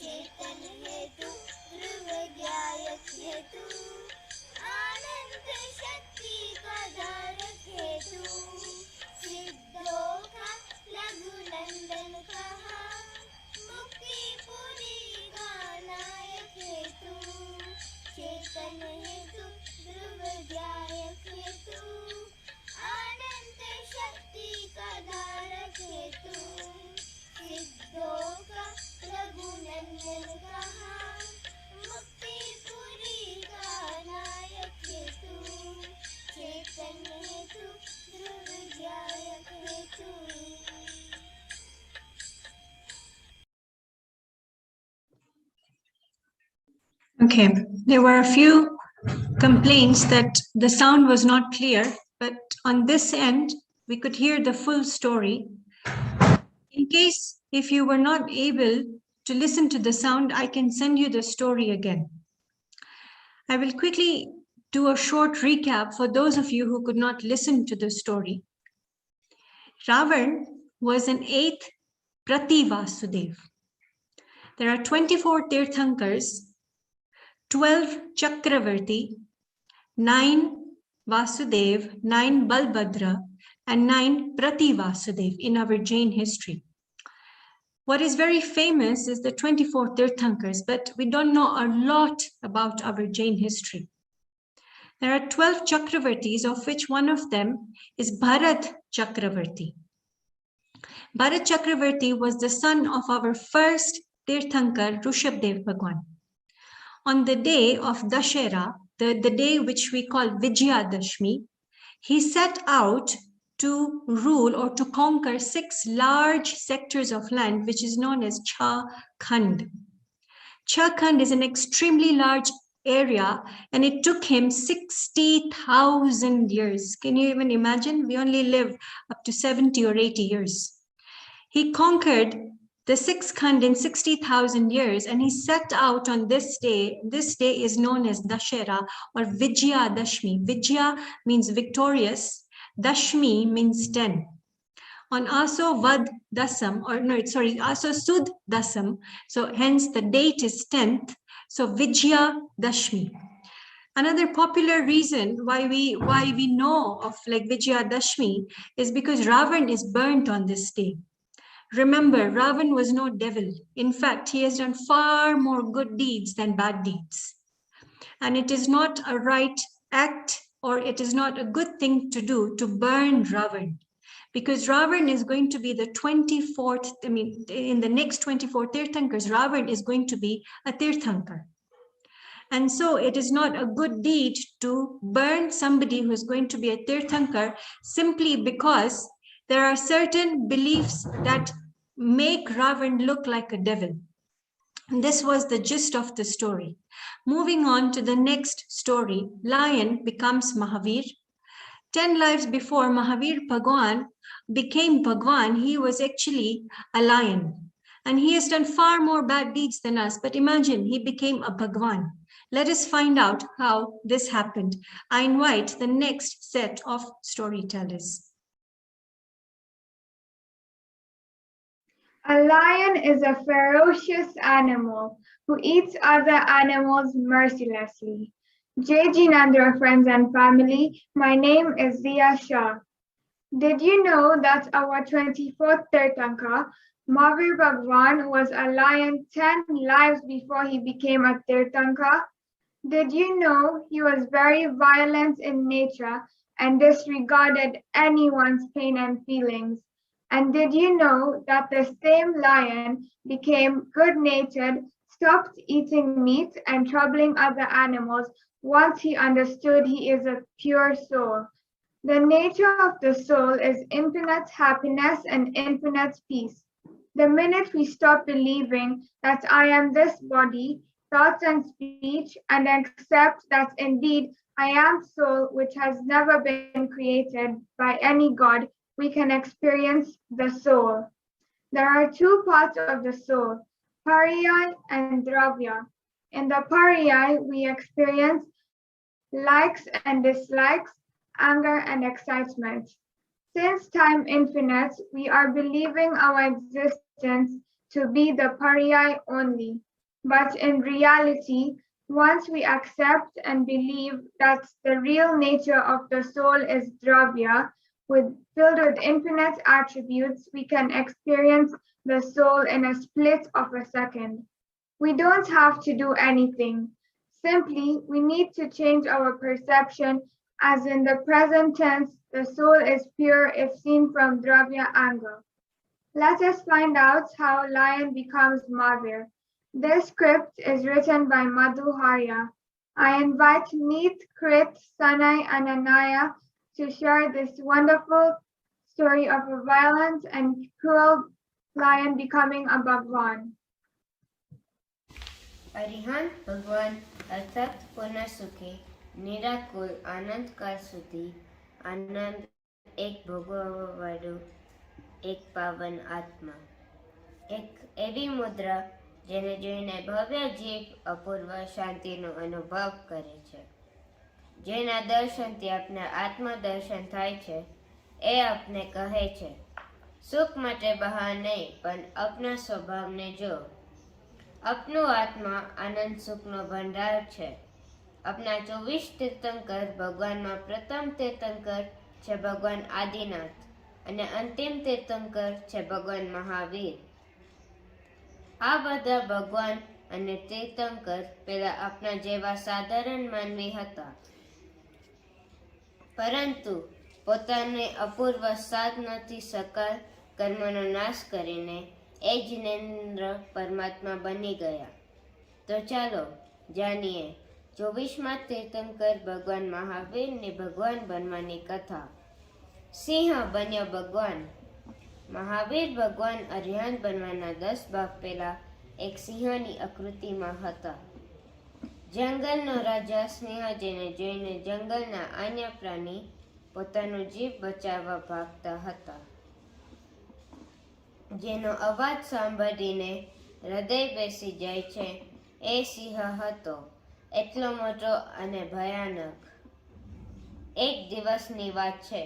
S8: चेतन हेतु ध्रुवज्ञायक हेतु अनंत शक्ति का धारक हेतु सिद्धों का लघु नंदन कहा मुक्ति पूरी का नायक हेतु चेतन हेतु ध्रुवज्ञायक हेतु अनंत शक्ति का धारक हेतु सिद्धों का लघु नंदन कहा मुक्ति पूरी का नायक हेतु चेतन हेतु ध्रुवज्ञायक हेतु
S6: Okay, there were a few complaints that the sound was not clear, but on this end, we could hear the full story. In case if you were not able to listen to the sound, I can send you the story again. I will quickly do a short recap for those of you who could not listen to the story. Ravan was an 8th Prati Vasudev. There are 24 Tirthankars, 12 Chakravarti, 9 Vasudev, 9 Balbhadra, and 9 Prati Vasudev in our Jain history. What is very famous is the 24 Tirthankars, but we don't know a lot about our Jain history. There are 12 Chakravartis, of which one of them is Bharat Chakravarti. Bharat Chakravarti was the son of our first Tirthankar, Rishabdev Bhagwan. On the day of Dashera, the day which we call Vijayadashmi, he set out to rule or to conquer 6 large sectors of land, which is known as Chakhand. Chakhand is an extremely large area, and it took him 60,000 years. Can you even imagine? We only live up to 70 or 80 years. He conquered the 6 Khand in 60,000 years, and he set out on this day. This day is known as Dashera or Vijayadashmi. Vijaya means victorious. Dashmi means 10. On Aso Vad Dasam, Aso Sud Dasam, so hence the date is 10th, so Vijayadashmi. Another popular reason why we know of like Vijayadashmi is because Ravan is burnt on this day. Remember, Ravan was no devil. In fact, he has done far more good deeds than bad deeds. And it is not a right act, or it is not a good thing to do to burn Ravan. Because Ravan is going to be the 24th, in the next 24 Tirthankars, Ravan is going to be a Tirthankar. And so it is not a good deed to burn somebody who is going to be a Tirthankar simply because there are certain beliefs that make Ravan look like a devil. And this was the gist of the story. Moving on to the next story, lion becomes Mahavir. 10 lives before Mahavir Bhagwan became Bhagwan, he was actually a lion. And he has done far more bad deeds than us, but imagine he became a Bhagwan. Let us find out how this happened. I invite the next set of storytellers.
S7: A lion is a ferocious animal who eats other animals mercilessly. Jai Jinandra, friends and family, my name is Zia Shah. Did you know that our 24th Tirthankar, Mahavir Bhagwan, was a lion 10 lives before he became a Tirthankar? Did you know he was very violent in nature and disregarded anyone's pain and feelings? And did you know that the same lion became good-natured, stopped eating meat and troubling other animals once he understood he is a pure soul? The nature of the soul is infinite happiness and infinite peace. The minute we stop believing that I am this body, thoughts and speech, and accept that indeed I am soul which has never been created by any god, we can experience the soul. There are 2 parts of the soul, Pariyai and Dravya. In the Pariyai, we experience likes and dislikes, anger and excitement. Since time infinite, we are believing our existence to be the Pariyai only. But in reality, once we accept and believe that the real nature of the soul is Dravya, filled with infinite attributes, we can experience the soul in a split of a second. We don't have to do anything. Simply, we need to change our perception, as in the present tense, the soul is pure if seen from Dravya angle. Let us find out how lion becomes Mahavir. This script is written by Madhu Harya. I invite Neet, Krit, Sanai, and Anaya to share this wonderful story of a violent and cruel lion becoming a Bhagwan.
S11: Arihant ભગવાન અર્થાત પૂર્ણ સુખી નિરાકુલ આનંદકાળ સુધી આનંદ એક ભોગવવાવાળું એક પાવન આત્મા એક એવી મુદ્રા જેને જોઈને ભવ્ય જીવ અપૂર્વ શાંતિનો અનુભવ કરે છે જેના દર્શનથી આપને આત્મદર્શન થાય છે એ આપને કહે છે સુખ માટે બહાર નહીં પણ આપના સ્વભાવને જો अपनो आत्मा आनंद सुखनो भंडार छे अपना 24 तीर्थंकर भगवान में प्रथम तीर्थंकर छे भगवान आदिनाथ अने अंतिम तीर्थंकर छे भगवान महावीर। आ बधा भगवान अने तीर्थंकर पेला अपना जेवा साधारण मानवी हता પરંતુ પોતાને અપૂર્વ સાધનાથી સકલ કર્મનો નાશ કરીને એ જિનેન્દ્ર પરમાત્મા બની ગયા. તો ચાલો જાણીએ 24મા તીર્થંકર ભગવાન મહાવીરની ભગવાન બનવાની કથા. સિંહ બન્યો ભગવાન. મહાવીર ભગવાન અરિહંત બનવાના 10 ભાગ પહેલા એક સિંહની આકૃતિમાં હતા. જંગલનો રાજા સિંહ જેને જોઈને જંગલના અન્ય પ્રાણી પોતાનો જીવ બચાવવા ભાગતા હતા. જેનો અવાજ સાંભળીને હૃદય બેસી જાય છે એ સિંહ હતો, એટલો મોટો અને ભયાનક. એક દિવસની વાત છે.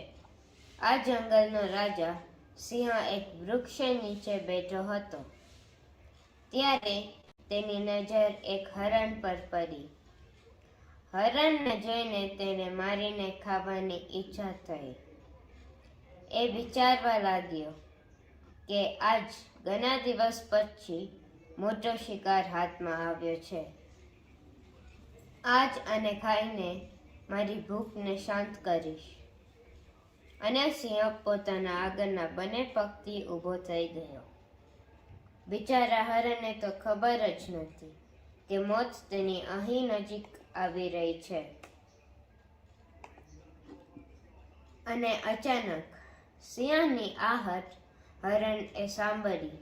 S11: આ જંગલનો રાજા સિંહ એક વૃક્ષ નીચે બેઠો હતો. ત્યારે તેની નજર એક હરણ પર પડી. હરણને જોઈને તેને મારીને ખાવાની ઈચ્છા થઈ. એ વિચારવા લાગ્યો કે આજ ઘણા દિવસ પછી મોટો શિકાર હાથમાં આવ્યો છે. આજ આને ખાઈને મારી ભૂખને શાંત કરીશ. અને સિંહ પોતાના આગળના બંને પગથી ઊભો થઈ ગયો. બિચારા હરણને તો ખબર જ નથી કે મોત તેની અહીં નજીક આવી રહી છે. અને અચાનક સિંહની આહટ હરણે સાંભળી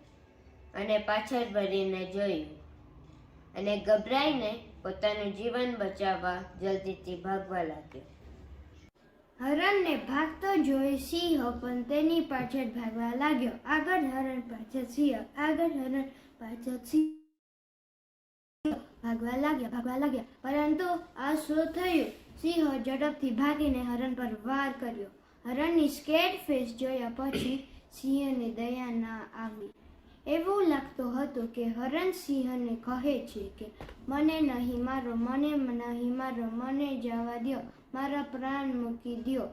S11: અને પાછળ વળીને જોયું અને ગભરાઈને પોતાનું જીવન બચાવવા જલ્દીથી ભાગવા લાગ્યો.
S5: હરણને ભાગતો જોઈ સિંહ પણ તેની પાછળ ભાગવા લાગ્યો. આગળ હરણ, પાછળ સિંહ, આગળ હરણ, પાછળ સિંહ ભાગવા લાગ્યા. પરંતુ આ શું થયું? સિંહ ઝડપથી ભાગીને હરણ પર વાર કર્યો. હરણની સ્કેર્ડ ફેસ જોયા પછી સિંહને દયા ના આવી. એવું લાગતું હતું કે હરણ સિંહને કહે છે કે મને નહીં મારો, મને નહીં મારો, મને જવા દ્યો, મારા પ્રાણ મૂકી દ્યો.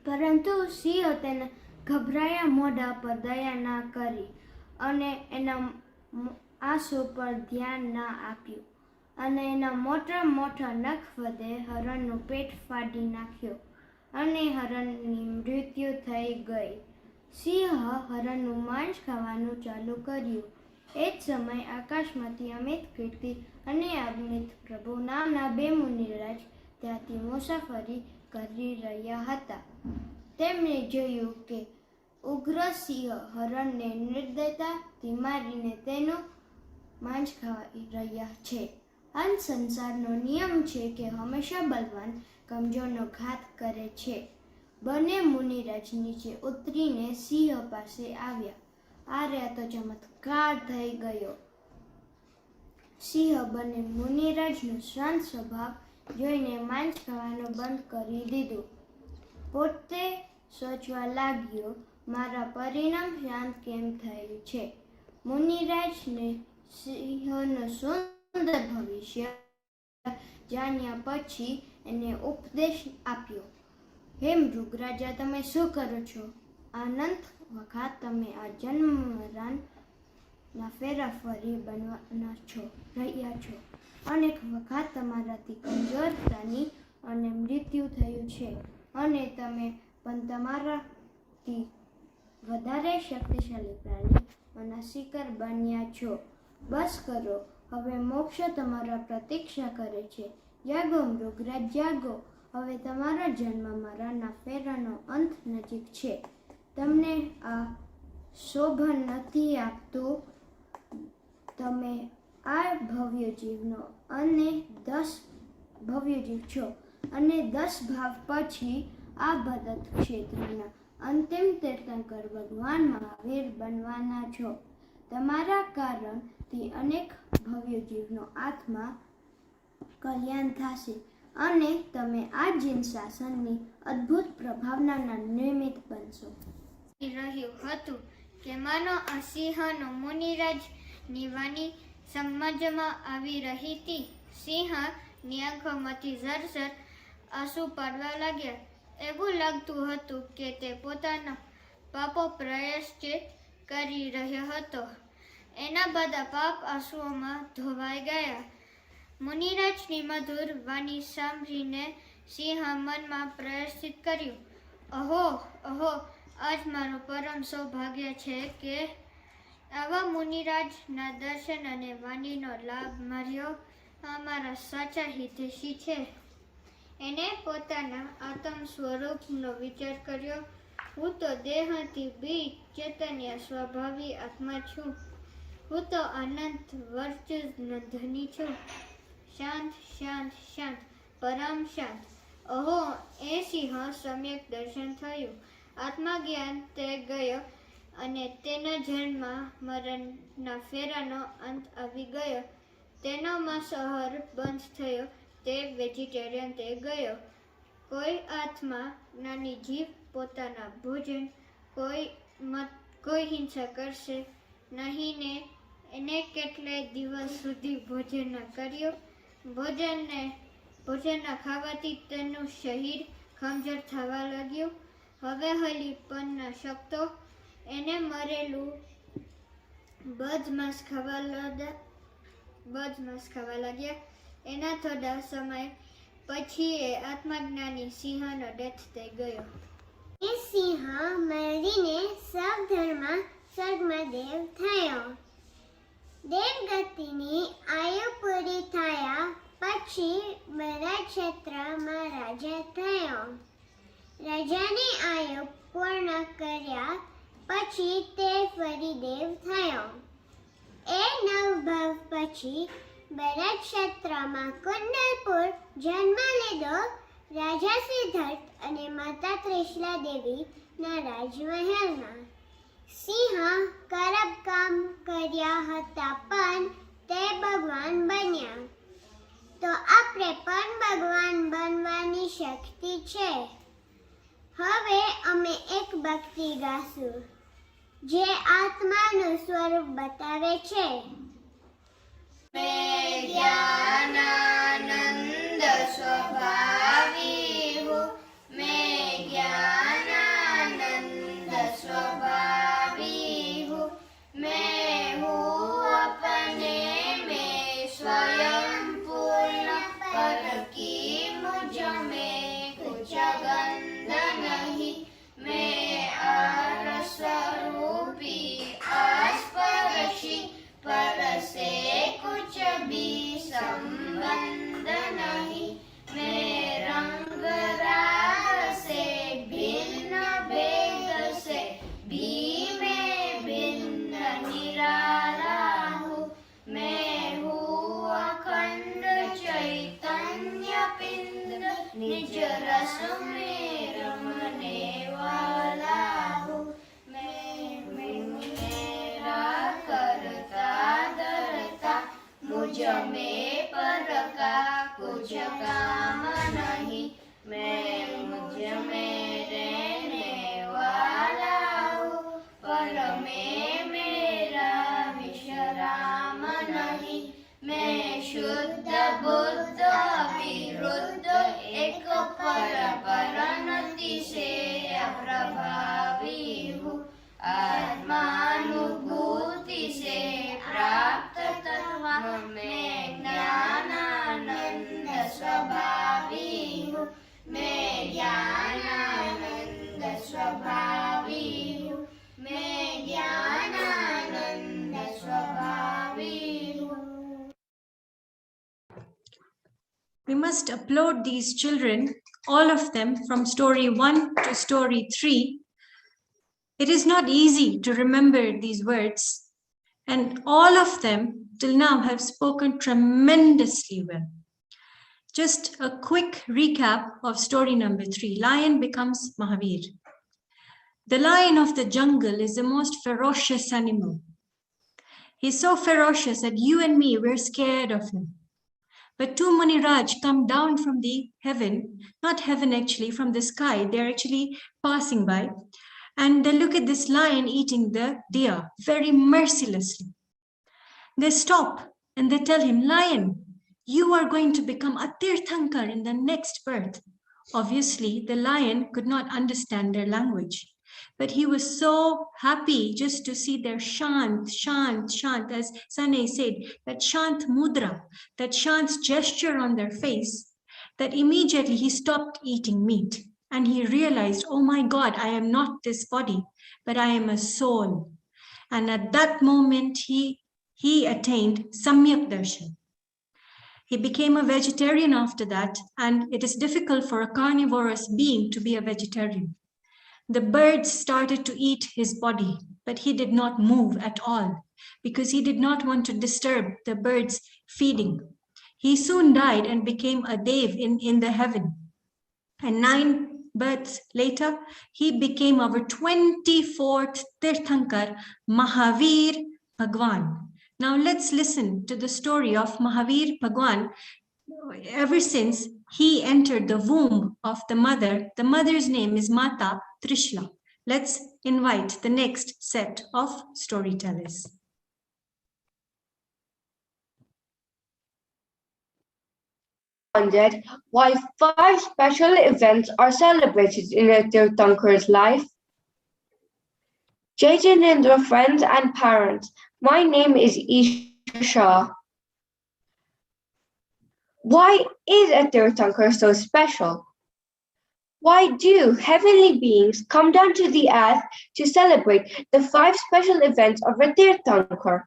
S5: પરંતુ સિંહ તેના ગભરાયા મોઢા પર દયા ના કરી અને એના આંસુ પર ધ્યાન ના આપ્યું અને એના મોટા મોટા નખ વડે હરણનું પેટ ફાડી નાખ્યો અને હરણની મૃત્યુ થઈ ગઈ. સિંહ હરણનું માંસ ખાવાનું ચાલુ કર્યું. એ જ સમયે આકાશમાંથી અમિત કીર્તિ અને અમિત પ્રભુ નામના 2 મુનિરાજ ત્યાંથી મુસાફરી કરી રહ્યા હતા. તેમણે જોયું કે ઉગ્ર સિંહ હરણને નિર્દયતાથી મારીને તેનું માંસ ખાઈ રહ્યા છે. આ સંસારનો નિયમ છે કે હંમેશા બલવાન કમજોરનો ઘાત કરે છે. બંને મુનિરાજ નીચે ઉતરીને સિંહ પાસે આવ્યા. આ તો ચમત્કાર થઈ ગયો. સિંહ બંને મુનિરાજનો શાંત સ્વભાવ જોઈને માંસ ખાવાનું બંધ કરી દીધું. પોતે સોચવા લાગ્યો, મારા પરિણામ શાંત કેમ થયું છે? મુનિરાજને સિંહનું સુંદર ભવિષ્ય જાણ્યા પછી એને ઉપદેશ આપ્યો. હે મૃગરાજા, તમે શું કરો છો? અનંત વખત તમે આ જન્મ મરણના ફેરાફરી બનવાના રહ્યા છો. અનેક વખત તમારાથી કમજોરતાની અને મૃત્યુ થયું છે અને તમે પણ તમારાથી વધારે શક્તિશાળી પ્રાણીઓના શિકાર બન્યા છો. બસ કરો, હવે મોક્ષ તમારા પ્રતીક્ષા કરે છે. જાગો મૃગરાજ, જાગો. હવે તમારા જન્મ મરણના ફેરાનો અંત નજીક છે. તમને આ શોભન નથી આપતું. તમે આ ભવ્ય જીવનો અને 10 ભવ્ય જીવ છો અને 10 ભાવ પછી આ ભરત ક્ષેત્રના અંતિમ તીર્થંકર ભગવાન મહાવીર બનવાના છો. તમારા કારણથી અનેક ભવ્ય જીવનો આત્મા કલ્યાણ થશે અને તમે આ જીન શાસનની અદ્ભુત પ્રભાવનાના નિમિત્ત બનશો.
S8: રહ્યું હતું કે માનો આ સિંહનો મુનિરાજની વાણી સમજમાં આવી રહી હતી. સિંહની આંખોમાંથી ઝરઝર આંસુ પડવા લાગ્યા. એવું લાગતું હતું કે તે પોતાના પાપો પ્રાયશ્ચિત કરી રહ્યો હતો. એના બધા પાપ આંસુઓમાં ધોવાઈ ગયા. મુનિરાજની મધુર વાણી સાંભળીને
S12: સિંહ મનમાં પ્રયર્ષિત કર્યું, અહો અહો, આજ મારું પરમ સૌભાગ્ય છે કે આવા મુનિરાજના દર્શન અને વાણીનો લાભ માર્યો. અમારા સાચા હિતેશી છે. એને પોતાના આત્મ સ્વરૂપનો વિચાર કર્યો. હું તો દેહથી બી ચૈતન્ય સ્વભાવી આત્મા છું. હું તો અનંત વર્ચુનો ધની છું. શાંત શાંત શાંત, પરમ શાંત. અહો, એ સિંહ સમ્યક દર્શન થયું. આત્મજ્ઞાન તે ગયો અને તેના જન્મ મરણના ફેરાનો અંત આવી ગયો. તેનો માંસાહાર બંધ થયો. તે વેજીટેરિયન તે ગયો. કોઈ આત્મા નાની જીવ પોતાના ભોજન કોઈ હિંસા કરશે નહીં ને એને કેટલાય દિવસ સુધી ભોજન ન કર્યું. ભોજનના ખાવાથી તેનું શરીર કમજોર થવા લાગ્યું. હવે હલીપણના શક્તો એને મરેલું બદમાંસ ખાવા લાગ્યા. એના થોડા સમય પછી એ આત્મજ્ઞાની સિંહનો ડેથ થઈ ગયો.
S8: એ સિંહ મરીને સૌધર્મ સ્વર્ગમાં દેવ થયો. દેવગતિની આયુ પૂરી થયા પછી બધા ક્ષેત્રમાં રાજા થયો. રાજાની આયુ પૂર્ણ કર્યા પછી તે ફરી દેવ થયો. એ નવભાવ પછી બધા ક્ષેત્રમાં કુંડલપુર જન્મ લીધો. રાજા સિદ્ધાર્થ અને માતા ત્રિશલા દેવીના રાજમહેલમાં. સિંહ ખરાબ કામ કર્યા હતા પણ તે ભગવાન બન્યા. તો આપણે પણ ભગવાન બનવાની શક્તિ છે. હવે અમે એક ભક્તિ ગાશું જે આત્માનું સ્વરૂપ બતાવે છે.
S12: मैं ज्ञानानंद स्वभावी हूँ. मैं ज्ञानानंद स्वभावी हूँ. मैं हूँ अपने में स्वयं पूर्ण, पर की मुझ में कुछ गंध नहीं. मैं आरसरूपी आस्पर्शी, पर से कुछ भी संबंध नहीं. मैं रंग राग से भिन्न, भेद से भी मैं भिन्न निराला हूँ. मैं हूँ अखंड चैतन्य पिंड, निज रस में रमने वाला हूँ. मेरा करता धरता मुझ में पर का कुछ काम नहीं. मैं मुझ में रहने वाला हूँ, पर में मेरा विश्राम नहीं. मैं शुद्ध बुद्ध विरुद्ध एक परनति से अप्रभावी हूँ. आत्मानुभूति से प्राप्त तत्व में ज्ञानानंद स्वभावी हूँ. मैं ज्ञानानंद स्वभावी हूँ. मैं ज्ञानानंद स्वभावी हूँ.
S6: We must upload these children, all of them, from story 1 to story 3. It is not easy to remember these words, and all of them till now have spoken tremendously well. Just a quick recap of story number 3. Lion becomes Mahavir. The lion of the jungle is the most ferocious animal. He's so ferocious that you and me, we're scared of him. But two Muniraj come down from the heaven, not heaven actually, from the sky. They're actually passing by. And they look at this lion eating the deer very mercilessly. They stop and they tell him, Lion, you are going to become a Tirthankar in the next birth. Obviously, the lion could not understand their language, but he was so happy just to see their shant, as Sane said, that shant mudra, that shant gesture on their face. that immediately he stopped eating meat and he realized, oh my God, I am not this body, but I am a soul. And at that moment, he attained Samyak Darshan. He became a vegetarian after that, and it is difficult for a carnivorous being to be a vegetarian. The birds started to eat his body, but he did not move at all because he did not want to disturb the birds feeding. He soon died and became a Dev in the heaven. And 9 births later, he became our 24th Tirthankar, Mahavir Bhagwan. Now let's listen to the story of Mahavir Bhagwan. Ever since he entered the womb of the mother's name is Mata Trishla. Let's invite the next set of storytellers.
S13: Wondered why 5 special events are celebrated in a Tirthankar's life. Jainendra friends and parents, my name is Isha. Why is a Tirthankar so special? Why do heavenly beings come down to the earth to celebrate the 5 special events of a Tirthankar?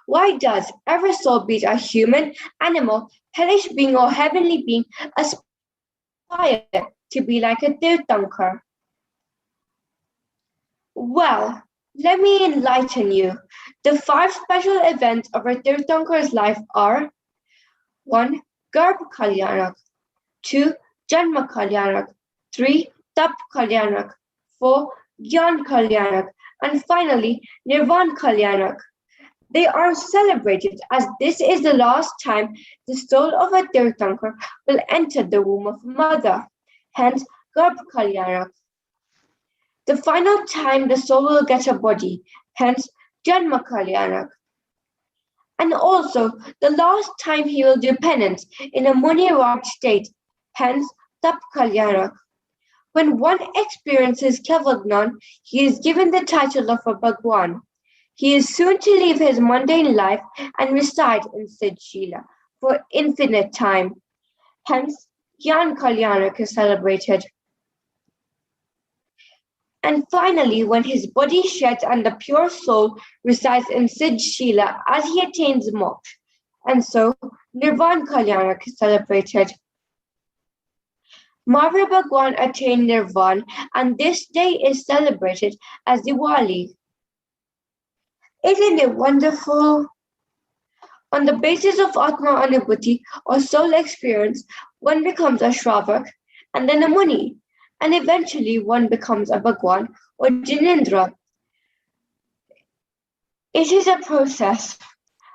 S13: Why does every soul, be it a human, animal, hellish being, or heavenly being, aspire to be like a Tirthankar? Well, let me enlighten you. The 5 special events of a Tirthankar's life are 1. Garbh Kalyanak, 2. Janma Kalyanak, 3. Tap Kalyanak, 4. Gyan Kalyanak, and finally Nirvan Kalyanak. They are celebrated as this is the last time the soul of a Tirthankar will enter the womb of mother, hence Garbh Kalyanak. The final time the soul will get a body, hence Janma Kalyanak. And also the last time he will do penance in a Muni-right state, hence Tap Kalyanak. When one experiences Kevalgnan, he is given the title of a Bhagwan. He is soon to leave his mundane life and reside in Siddhshila for infinite time. Hence, Gyan Kalyanak is celebrated. And finally, when his body sheds and the pure soul resides in Siddhshila as he attains moksha, and so Nirvan Kalyanak is celebrated. Mahavir Bhagwan attained Nirvan, and this day is celebrated as Diwali. Isn't it wonderful? On the basis of Atma Anubhuti or soul experience, one becomes a Shravak and then a Muni, and eventually one becomes a Bhagwan or Jinendra. It is a process.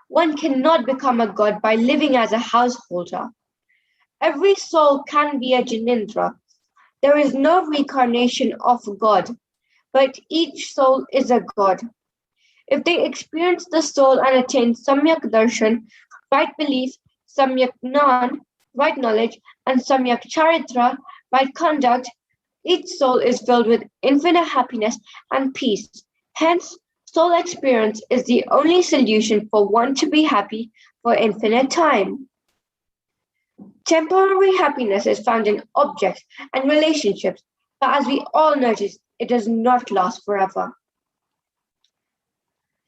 S13: One cannot become a god by living as a householder. Every soul can be a Jinendra. There is no reincarnation of God, but each soul is a god. If they experience the soul and attain Samyak Darshan, right belief, Samyak Gnan, right knowledge, and Samyak Charitra, right conduct, each soul is filled with infinite happiness and peace. Hence, soul experience is the only solution for one to be happy for infinite time. Temporary happiness is found in objects and relationships, but as we all notice, it does not last forever.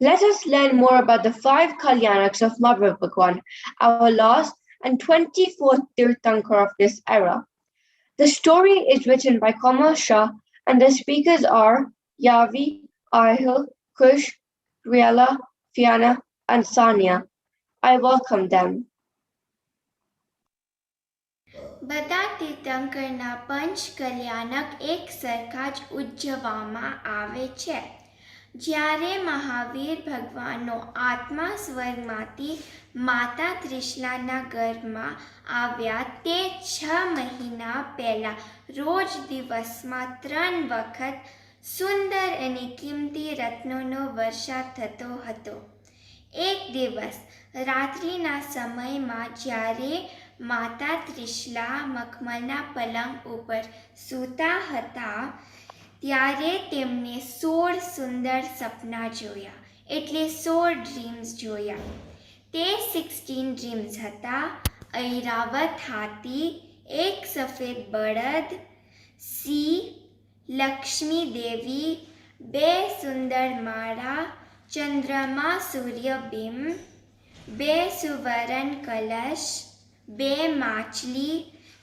S13: Let us learn more about the 5 Kalyanaks of Mahavir Bhagwan, our last and 24th Tirthankar of this era. The story is written by Kamal Shah, and the speakers are Yavi, Ahil, Kush, Riela, Fiona, and Sania. I welcome them.
S14: બધા તીર્થંકરના પંચ કલ્યાણક એક સરખા જ ઉજવવામાં આવે છે. જ્યારે મહાવીર ભગવાનનો આત્મા સ્વર્ગમાંથી માતા ત્રિશલાના ગર્ભમાં આવ્યા તે 6 મહિના પહેલા રોજ દિવસમાં 3 વખત સુંદર અને કિંમતી રત્નોનો વર્ષા થતો હતો. એક દિવસ રાત્રિના સમયમાં જ્યારે માતા ત્રિશલા મખમલના પલંગ ઉપર સૂતા હતા ત્યારે તેમને 16 સુંદર સપના જોયા, એટલે 16 ડ્રીમ્સ જોયા. તે 16 ડ્રીમ્સ હતા: ઐરાવત હાથી, એક સફેદ બળદ, સિંહ, લક્ષ્મી દેવી, બે સુંદર માળા, ચંદ્રમા સૂર્યબિંબ, બે સુવર્ણ કલશ, બે માછલી,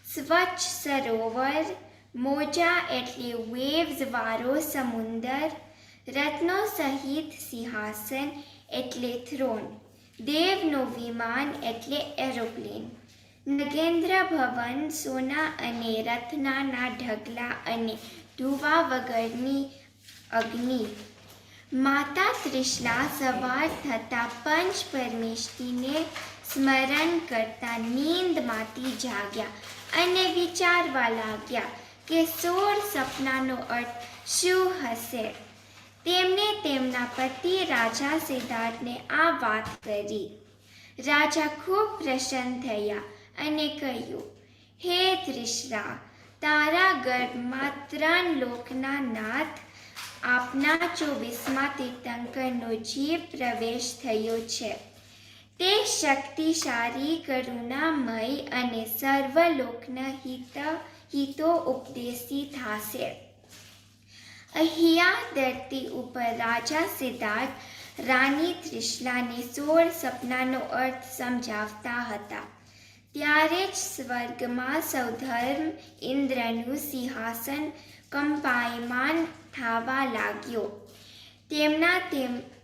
S14: સ્વચ્છ સરોવર, મોજા એટલે વેવ્સ વાળો સમુદર, રત્નો સહિત સિંહાસન એટલે થ્રોન, દેવનો વિમાન એટલે એરોપ્લેન, નગેન્દ્ર ભવન સોના અને રત્નાના ઢગલા અને ધુવા વગરની અગ્નિ. માતા ત્રિશલા સવાર થતા પંચ પરમેષ્ઠીને સ્મરણ કરતા નીંદમાંથી જાગ્યા અને વિચારવા લાગ્યા કે 16 સપનાનો અર્થ શું હશે. તેમણે તેમના પતિ રાજા સિદ્ધાર્થને આ વાત કરી. રાજા ખૂબ પ્રસન્ન થયા અને કહ્યું, હે ત્રિશલા, તારા ગર્ભમાં 3 લોકના નાથ આપના 24મા તીર્થંકરનો જીવ પ્રવેશ થયો છે. તે શક્તિશાળી, કરુણામય અને સર્વલોકના હિતો ઉપદેશી થશે. અહીંયા ધરતી ઉપર રાજા સિદ્ધાર્થ રાણી ત્રિશલાને 16 સપનાનો અર્થ સમજાવતા હતા. ત્યારે જ સ્વર્ગમાં સૌધર્મ ઇન્દ્રનું સિંહાસન કંપાયમાન થવા લાગ્યો.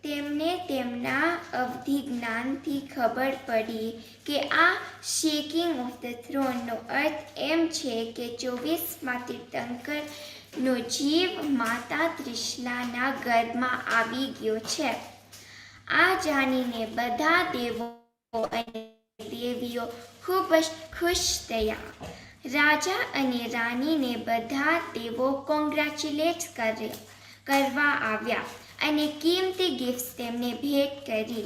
S14: તેમને તેમના અવધિ જ્ઞાનથી ખબર પડી કે આ શેકિંગ ઓફ ધ થ્રોનનો અર્થ એમ છે કે 24મા તીર્થંકરનો જીવ માતા ત્રિશલાના ગર્ભમાં આવી ગયો છે. આ જાણીને બધા દેવો અને દેવીઓ ખૂબ જ ખુશ થયા. રાજા અને રાણીને બધા દેવો કોંગ્રેચ્યુલેટ કરવા આવ્યા અને કિંમતી ગિફ્ટ્સ તેમને ભેટ કરી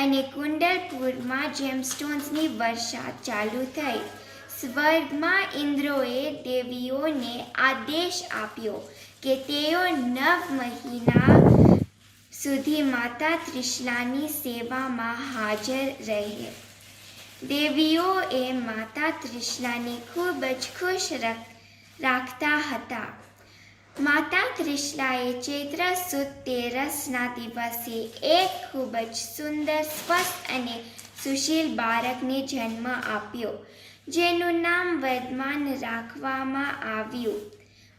S14: અને કુંડલપુરમાં જેમસ્ટોન્સની વર્ષા ચાલુ થઈ. સ્વર્ગમાં ઇન્દ્રોએ દેવીઓને આદેશ આપ્યો કે તેઓ 9 મહિના સુધી માતા ત્રિશલાની સેવામાં હાજર રહે. દેવીઓએ માતા ત્રિશલાને ખૂબ જ ખુશ રાખતા હતા. માતા ત્રિશલાએ ચૈત્ર સુદ 13ના દિવસે એક ખૂબ જ સુંદર, સ્વસ્થ અને સુશીલ બાળકને જન્મ આપ્યો, જેનું નામ વર્ધમાન રાખવામાં આવ્યું.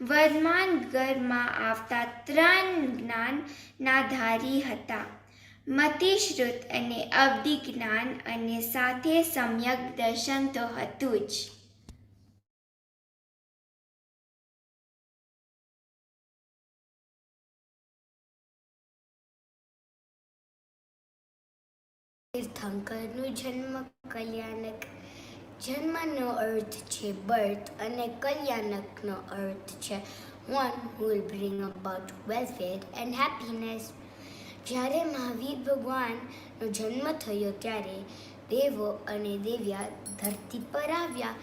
S14: વર્ધમાન ગર્ભમાં આવતા 3 જ્ઞાનના ધારી હતા: મતિ, શ્રુત અને અવધિ જ્ઞાન, અને સાથે સમ્યક દર્શન તો હતું જ.
S15: તીર્થંકરનું જન્મ કલ્યાણક. જન્મનો અર્થ છે બર્થ અને કલ્યાણકનો અર્થ છે one who will bring about welfare and happiness. જ્યારે મહાવીર ભગવાનનો જન્મ થયો ત્યારે દેવો અને દેવ્યા ધરતી પર આવ્યા.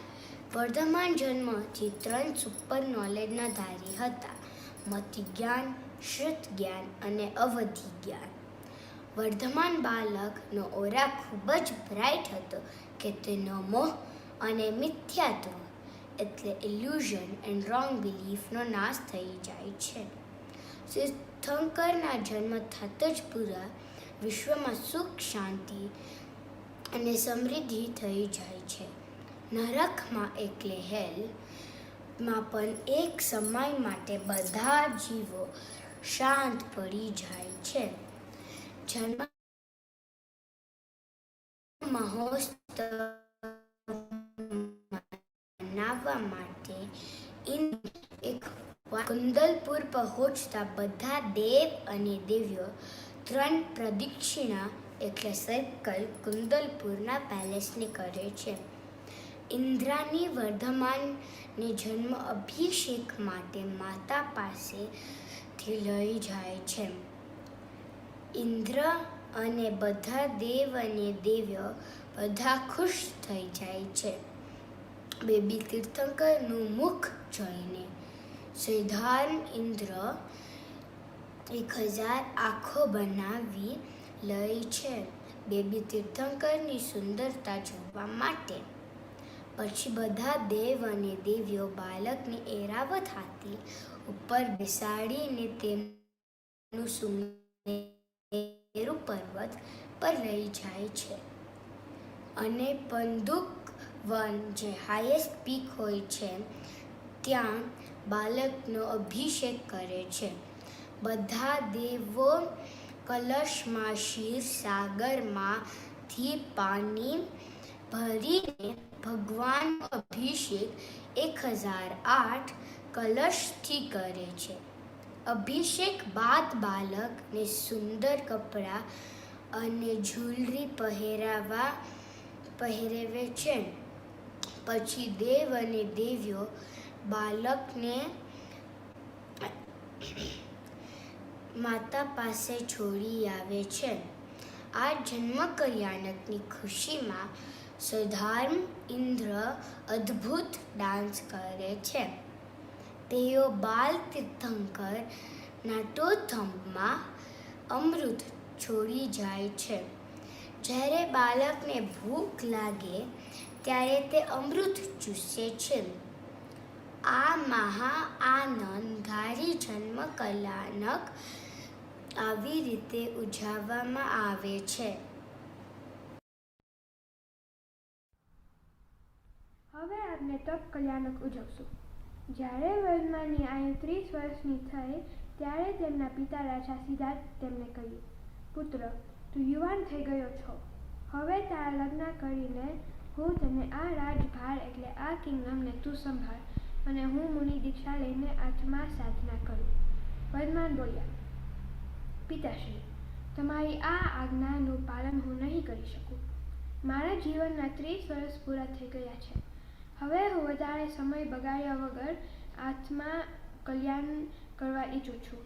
S15: વર્ધમાન જન્મથી 3 સુપર નોલેજના ધારી હતા: મતિ જ્ઞાન, શ્રુત જ્ઞાન અને અવધિ જ્ઞાન. વર્ધમાન બાળકનો ઓરા ખૂબ જ બ્રાઇટ હતો કે તેનો મોહ અને મિથ્યાત્વ એટલે ઇલ્યુઝન એન્ડ રોંગ બિલીફનો નાશ થઈ જાય છે. તીર્થંકરના જન્મ થતાં જ પૂરા વિશ્વમાં સુખ, શાંતિ અને સમૃદ્ધિ થઈ જાય છે. નરકમાં એટલે હેલમાં પણ એક સમય માટે બધા જીવો શાંત પડી જાય છે. જન્મ મહોત્સવ મનાવવા માટે એક કુંદલપુર પહોંચતા બધા દેવ અને દેવીઓ 3 પ્રદક્ષિણા એટલે સર્કલ કુંદલપુરના પેલેસને કરે છે. ઇન્દ્રાની વર્ધમાનને જન્મ અભિષેક માટે માતા પાસેથી લઈ જાય છે. ઇન્દ્ર અને બધા દેવ અને દેવીઓ બધા ખુશ થઈ જાય છે. બેબી તીર્થંકરનું મુખ જોઈને સિદ્ધાર્થ ઇન્દ્ર 1000 આંખો બનાવી લે છે બેબી તીર્થંકરની સુંદરતા જોવા માટે. પછી બધા દેવ અને દેવીઓ બાળકને એરાવત હાથી ઉપર બેસાડીને તેમનું સુમેરુ પર્વત પર લઈ જાય છે અને બંદૂક વન જે હાઈએસ્ટ પીક હોય છે ત્યાં બાળકનો અભિષેક કરે છે. બધા દેવો કલશમાં ક્ષીર સાગરમાંથી પાણી ભરીને ભગવાનનો અભિષેક 1008 કલશથી કરે છે. અભિષેક બાદ બાળકને સુંદર કપડાં અને જ્વેલરી પહેરાવે છે. પછી દેવ અને દેવીઓ બાળકને માતા પાસે છોડી આવે છે. આ જન્મ કલ્યાણકની ખુશીમાં સધાર્મ ઇન્દ્ર અદ્ભુત ડાન્સ કરે છે. તેઓ બાલ તીર્થંકર નાટોથંભમાં અમૃત છોડી જાય છે. જ્યારે બાળકને ભૂખ લાગે ત્યારે તે અમૃત ચૂસે છે. આ મહા આનંદકારી જન્મ કલ્યાણક આવી રીતે ઉજવવામાં આવે છે.
S5: હવે આપણે તપ કલ્યાણક ઉજવશું. જ્યારે વર્ધમાનની આયુ 30 વર્ષની થઈ ત્યારે તેમના પિતા રાજા સિદ્ધાર્થ તેમને કહ્યું, પુત્ર, તું યુવાન થઈ ગયો છો. હવે તારા લગ્ન કરીને હું તને આ રાજભાર એટલે આ કિંગડમને તું સંભાળ અને હું મુનિ દીક્ષા લઈને આત્મા સાધના કરું. વર્ધમાન બોલ્યા, પિતાશ્રી, તમારી આ આજ્ઞાનું પાલન હું નહીં કરી શકું. મારા જીવનના 30 વર્ષ પૂરા થઈ ગયા છે. હવે હું વધારે સમય બગાડ્યા વગર આત્મા કલ્યાણ કરવા ઈચ્છું છું.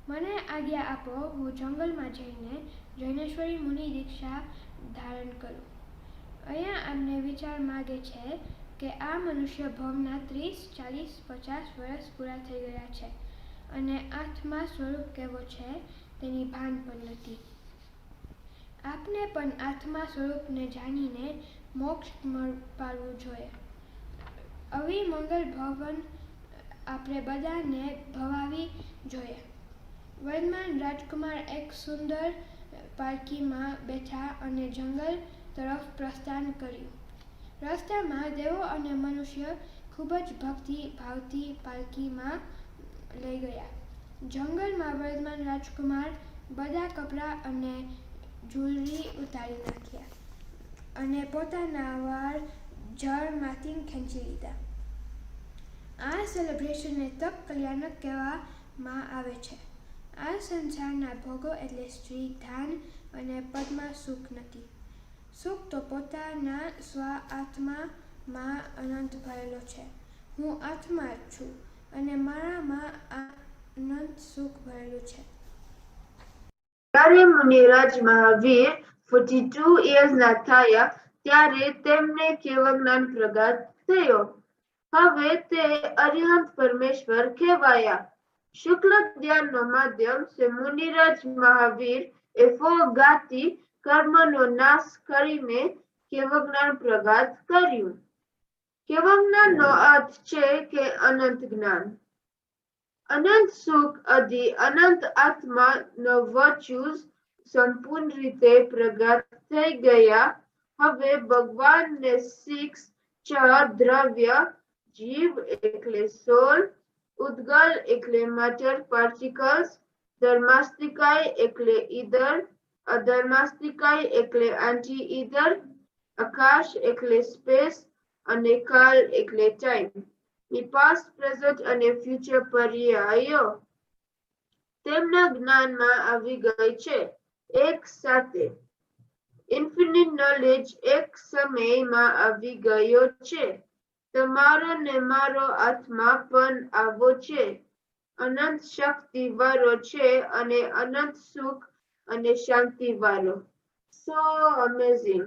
S5: મને આજ્ઞા આપો, હું જંગલમાં જઈને જૈનેશ્વરી મુનિ દીક્ષા ધારણ કરું. અહીંયા અમને વિચાર માગે છે કે આ મનુષ્ય ભવના 30, 40, 50 વર્ષ પૂરા થઈ ગયા છે અને આત્મા સ્વરૂપ કેવો છે તેની ભાન પણ નથી. આપને પણ આત્મા સ્વરૂપને જાણીને મોક્ષ પાળવું જોઈએ. આવી મંગલ ભવન આપણે બધાને ભવાવી જોઈએ. વર્ધમાન રાજકુમાર એક સુંદર પાલકીમાં બેઠા અને જંગલ તરફ પ્રસ્થાન કર્યું. રસ્તામાં દેવો અને મનુષ્ય ખૂબ જ ભક્તિ ભાવથી પાલકીમાં લઈ ગયા. જંગલમાં વર્ધમાન રાજકુમાર બધા કપડાં અને જ્વેલરી ઉતારી નાખ્યા અને પોતાના વાળ જળમાંથી ખેંચી લીધા. આ સેલિબ્રેશનને તપ કલ્યાણક કહેવામાં આવે છે. આ સંસારના ભોગો એટલે સ્ત્રી, ધન અને પદમાં સુખ નથી. સુખ તો પોતાના સ્વ આત્મામાં અનંત ભરેલો છે. હું આત્મા છું અને મારામાં અનંત સુખ ભરેલું છે.
S9: ત્યારે મુનિરાજ મહાવીર 42 yearsના થયા ત્યારે તેમને કેવળ જ્ઞાન પ્રગટ થયો. હવે તે અરિહંત પરમેશ્વર કહેવાયા. શુક્લ ધ્યાનનો માધ્યમ સે મુનિરાજ મહાવીર એ ફોગાતી કર્મનો નાશ કરીને કેવળ જ્ઞાન પ્રગટ કર્યું. કેવળ જ્ઞાનનો અર્થ છે કે અનંત જ્ઞાન, અનંત સુખ, આદિ અનંત આત્માનો વર્ચ્યુઝ સંપૂર્ણ રીતે પ્રગટ થઈ ગયા. હવે ભગવાનને 6 દ્રવ્ય, જીવ એટલે સોલ, ઉદ્ગલ એટલે મેટર પાર્ટિકલ્સ, ધર્માસ્તિકાય એટલે ઈધર, અધર્માસ્તિકાય એટલે એન્ટી ઈધર, આકાશ એટલે સ્પેસ અને કાલ એટલે ટાઈમ. ની પાસ્ટ, પ્રેઝન્ટ અને ફ્યુચર પર્યાયો તેમના જ્ઞાનમાં આવી ગઈ છે. એક સાથે ઇન્ફિનિટ નોલેજ એક સમયમાં આવી ગયો છે. તમારો ને મારો આત્મા પણ આવો છે. અનંત શક્તિ વાળો છે અને અનંત સુખ અને શાંતિ વાળો. સો અમેઝિંગ.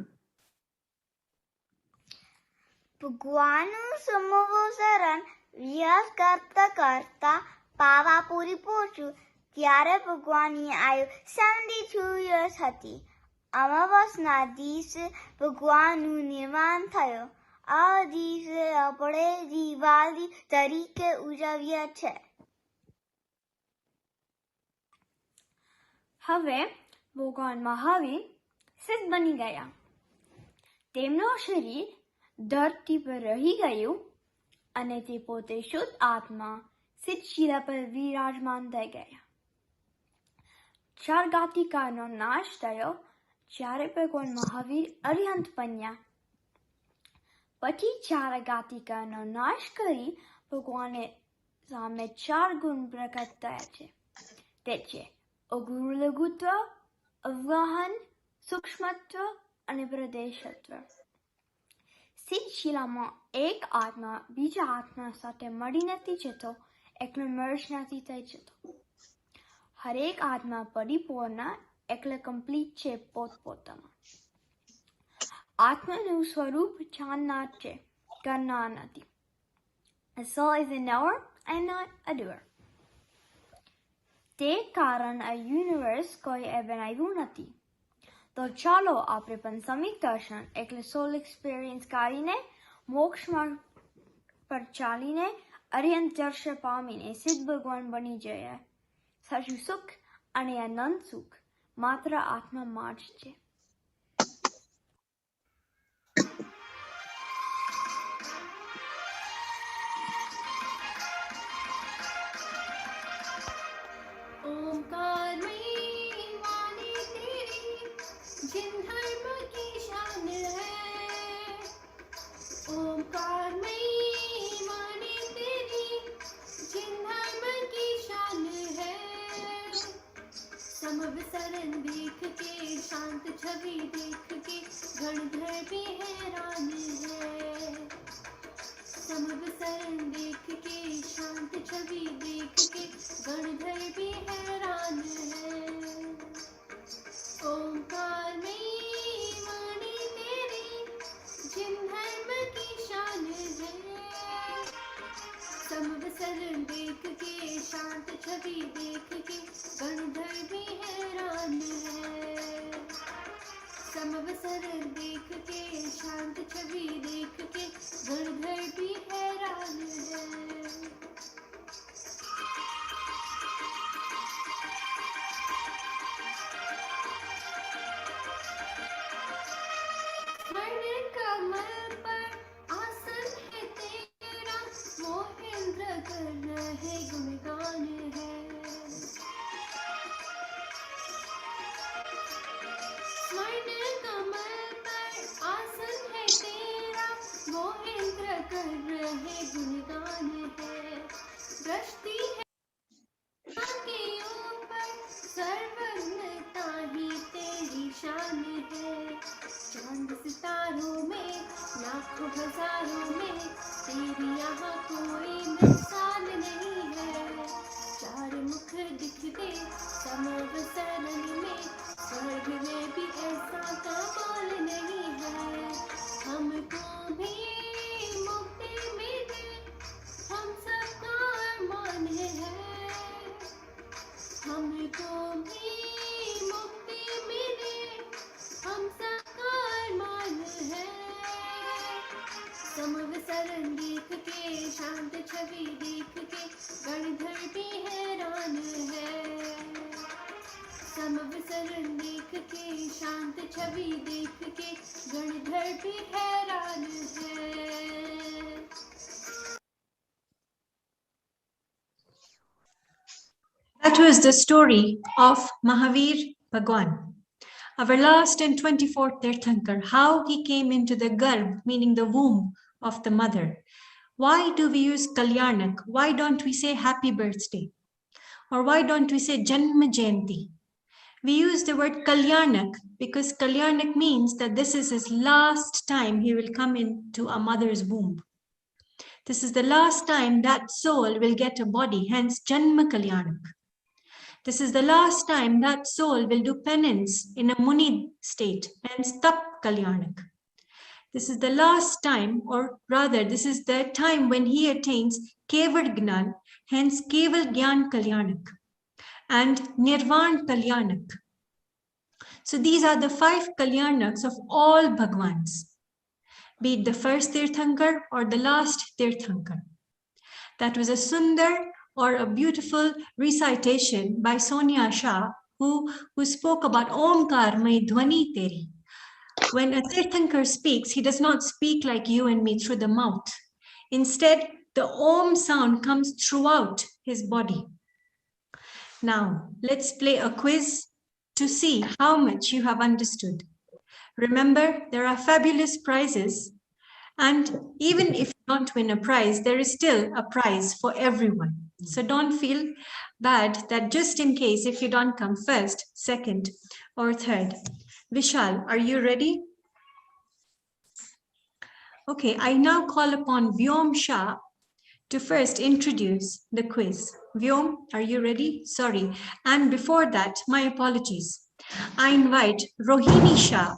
S8: ભગવાનનું સમોવસરણ વ્યાસ કરતા કરતા પાવાપુરી પહોંચ્યું ત્યારે ભગવાનની આયુ 72 years હતી. અમાવસના દિવસે ભગવાનનું નિર્વાણ થયો
S14: આ દિવસે આપણે દિવાળી તરીકે ઉજવીએ છીએ.
S2: હવે ભગવાન મહાવીર સિદ્ધ બની ગયા. તેમનું શરીર ધરતી પર રહી ગયું અને તે પોતે શુદ્ધ આત્મા સિદ્ધ શિલા પર વિરાજમાન થઈ ગયા. ચાર ઘાતિકાનો નાશ થયો જ્યારે ભગવાન મહાવીર અરિહંત બન્યા. પછી ચાર ઘાતિકાનો નાશ કરી ભગવાને સામે ચાર ગુણ પ્રકટ થયા છે. તે છે અગુરુ લઘુત્વ, અવગાહન, સૂક્ષ્મત્વ અને પ્રદેશત્વ. સિદ્ધ શિલામાં એક આત્મા બીજા આત્મા સાથે મળી નથી જતો, એકલો મર્જ નથી થઈ જતો. હરેક આત્મા પરિપૂર્ણ એટલે કમ્પ્લીટ છે પોતપોતામાં. આત્માનું સ્વરૂપ જાણનાર છે, કરનાર નથી. A soul is a knower and not a doer. તે કારણ આ યુનિવર્સ કોઈએ બનાવ્યું નથી. તો ચાલો આપણે પણ સમિક દર્શન એટલે સોલ એક્સપિરિયન્સ કાઢીને મોક્ષ માર્ગ પર ચાલીને અરિહંત દર્શન પામીને સિદ્ધ ભગવાન બની જઈએ. સાચું સુખ અને અનંત સુખ માત્ર આત્મામાં જ છે.
S16: ओंकार में वाणी तेरी जिन धर्म की शान है. ओंकार में वाणी तेरी जिन धर्म की शान है. समविसरण देख के शांत छवि देख के गणधर भी हैरान है. समविसरण देख के शांत छवि देख के गणधर भी हैरान है. ओंकार में वाणी तेरी जिन धर्म की शान है. समविसरण देख के शांत छवि देख के गणधर भी हैरान है. समविसरण देख के शांत छवि देख के गणधर भी हैरान है. स्वर्ण कमल पर आसन है तेरा, मोहेंद्र कर रहे गुणगान है. स्वर्ण कमल पर आसन है तेरा, मोहेंद्र कर रहे गुणगान है. दृष्टि है के ऊपर सर्वज्ञता ही तेरी शान है. चांद सितारों में लाखों हजारों में तेरी यहाँ कोई मिसाल नहीं है. चार मुख दिखते समवसरण में स्वर्ग में भी ऐसा कमाल नहीं है. हमको भी मुक्ति मिले हम सबका अरमान है. हमको भी मुक्ति मिले हम सबका अरमान है. समविसरण देख के शांत छवि देख के गणधर भी हैरान है. समविसरण देख के शांत छवि देख के गणधर भी हैरान है.
S6: That was the story of Mahavir Bhagwan, our last and 24th Tirthankar, how he came into the garb, meaning the womb of the mother. Why do we use Kalyanak? Why don't we say happy birthday? Or why don't we say Janma Jayanti? We use the word Kalyanak because Kalyanak means that this is his last time he will come into a mother's womb. This is the last time that soul will get a body, hence Janma Kalyanak. This is the last time that soul will do penance in a Muni state, hence Tap Kalyanak. This is the last time, or rather, this is the time when he attains Keval Gnan, hence Keval Gyan Kalyanak and Nirvan Kalyanak. So these are the 5 Kalyanaks of all Bhagwans. be it the first Tirthankar or the last Tirthankar. That was a sundar or a beautiful recitation by Sonia Shah, who spoke about Omkar Mai Dhwani Teri. When a Tirthankar speaks, he does not speak like you and me through the mouth. Instead, the Om sound comes throughout his body. Now, let's play a quiz to see how much you have understood. Remember, there are fabulous prizes, and even if you don't win a prize, there is still a prize for everyone. So don't feel bad that just in case if you don't come first, second, or third. Vishal, are you ready? Okay, I now call upon Vyom Shah to first introduce the quiz. Vyom, are you ready? Sorry. And before that, my apologies. I invite Rohini Shah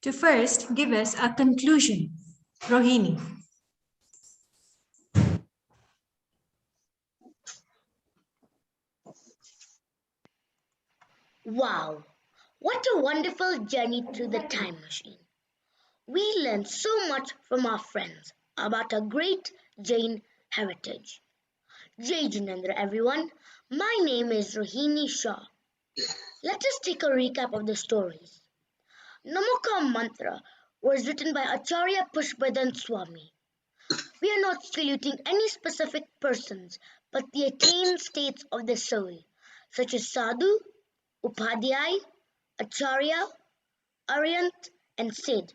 S6: to first give us a conclusion. Rohini.
S15: Wow, what a wonderful journey through the time machine. We learned so much from our friends about our great Jain heritage. Jai Jinendra, everyone. My name is Rohini Shah. Let us take a recap of the stories. Namokar Mantra was written by Acharya Pushpadan Swami. We are not saluting any specific persons, but the attained states of the soul, such as Sadhu, Upadhyay, Acharya, Aryant, and Sid,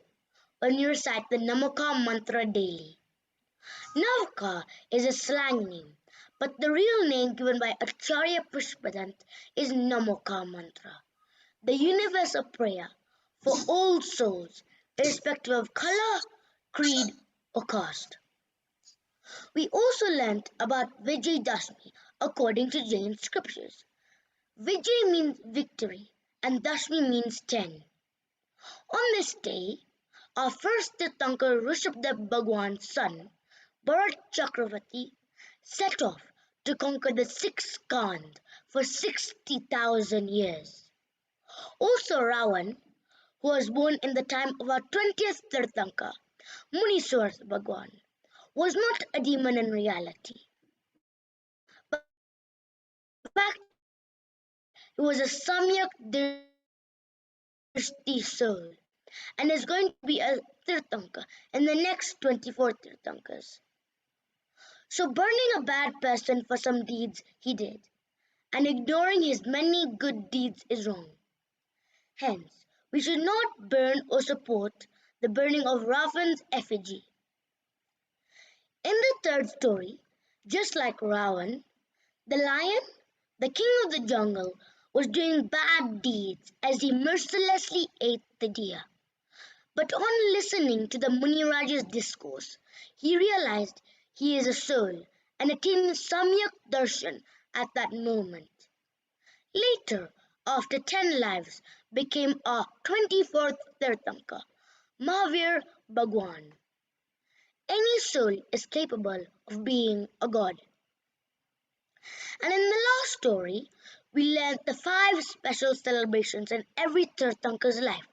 S15: when you recite the Namokar Mantra daily. Navka is a slang name, but the real name given by Acharya Pushpadant is Namokar Mantra, the universal prayer for all souls, irrespective of color, creed, or caste. We also learnt about Vijay Dashmi according to Jain scriptures. Vijay means victory and Dashmi means 10. On this day, our first Tirthankar Rishabdev Bhagwan's son, Bharat Chakravarti, set off to conquer the sixth Kand for 60,000 years. Also Ravan, who was born in the time of our 20th Tirthankar, Muniswar Bhagwan, was not a demon in reality. But in fact, he was a Samyak Drishti soul and is going to be a Tirthankar in the next 24 Tirthankars. So burning a bad person for some deeds he did, and ignoring his many good deeds is wrong. Hence, we should not burn or support the burning of Ravan's effigy. In the third story, just like Ravan, the lion, the king of the jungle, was doing bad deeds as he mercilessly ate the deer. But on listening to the Muniraj's discourse, he realized he is a soul and attained Samyak Darshan at that moment. Later, after 10 lives, became our 24th Tirthankar, Mahavir Bhagwan. Any soul is capable of being a god. And in the last story, we learned the 5 special celebrations in every Tirthankar's life,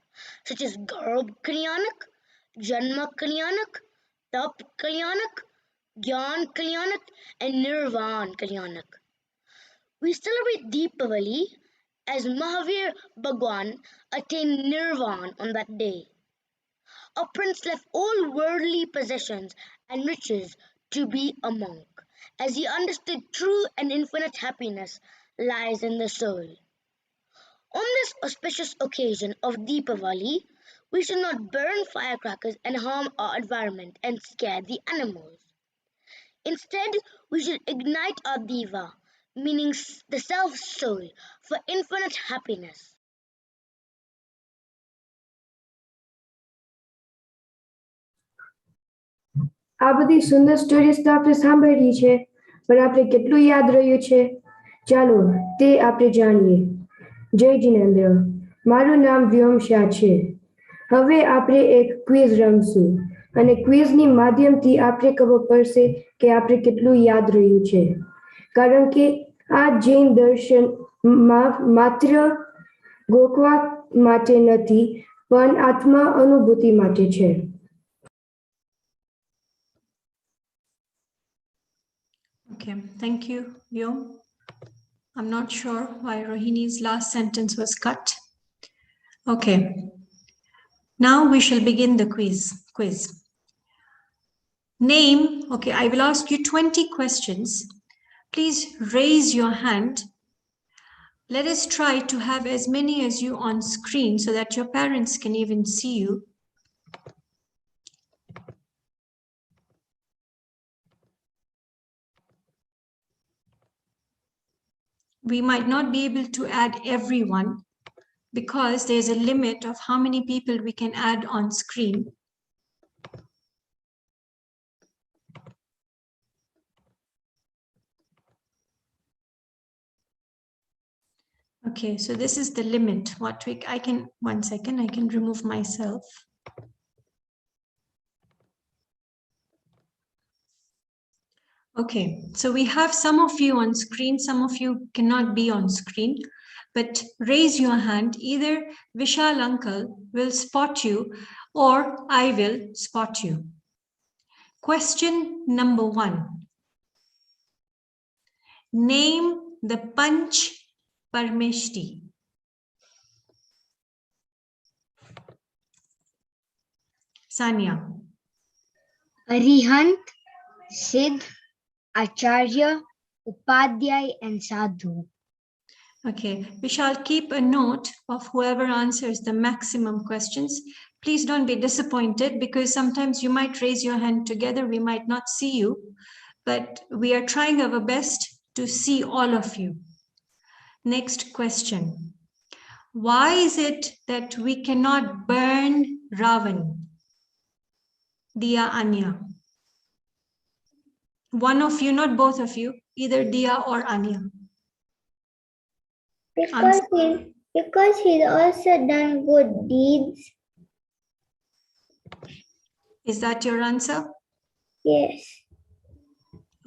S15: such as Garb Kalyanak, Janma Kalyanak, Tap Kalyanak, Gyan Kalyanak, and Nirvan Kalyanak. We celebrate Deepavali as Mahavir Bhagwan attained Nirvan on that day. A prince left all worldly possessions and riches to be a monk, as he understood true and infinite happiness lies in the soul. On this auspicious occasion of Deepavali, we should not burn firecrackers and harm our environment and scare the animals. Instead, we should ignite our diva, meaning the self-soul, for infinite happiness.
S17: આ બધી સુંદર stories તો આપણે સાંભળી છે, પણ આપણે કેટલું યાદ રહ્યું છે? ચાલો તે આપણે જાણીએ. જય જીનેન્દ્ર, મારું નામ વ્યોમ શાહ છે. હવે આપણે એક ક્વિઝ રમશું અને ક્વિઝની માધ્યમથી આપણે ખબર પડશે કે આપણે કેટલું યાદ રહ્યું છે. કારણ કે આ જૈન દર્શન માત્ર ગોખવા માટે નથી, પણ આત્મા અનુભૂતિ માટે છે.
S6: Okay, thank you, Vyom. I'm not sure why Rohini's last sentence was cut. Okay, now we shall begin the quiz. Name, okay, I will ask you 20 questions. Please raise your hand. Let us try to have as many as you on screen so that your parents can even see you. We might not be able to add everyone because there's a limit of how many people we can add on screen. Okay, so this is the limit. I can, 1 second, I can remove myself. Okay, so we have some of you on screen, some of you cannot be on screen, but raise your hand. Either Vishal uncle will spot you or I will spot you. Question number 1. Name the Panch Parmeshti. Sanya.
S18: Arihant, Siddh, Acharya, Upadhyay, and Sadhu.
S6: Okay, we shall keep a note of whoever answers the maximum questions. Please don't be disappointed because sometimes you might raise your hand together. We might not see you, but we are trying our best to see all of you. Next question. Why is it that we cannot burn Ravan? Diya Anya. One of you, not both of you, either Diya or Anya.
S8: Because he's also done good deeds.
S6: Is that your answer?
S8: Yes.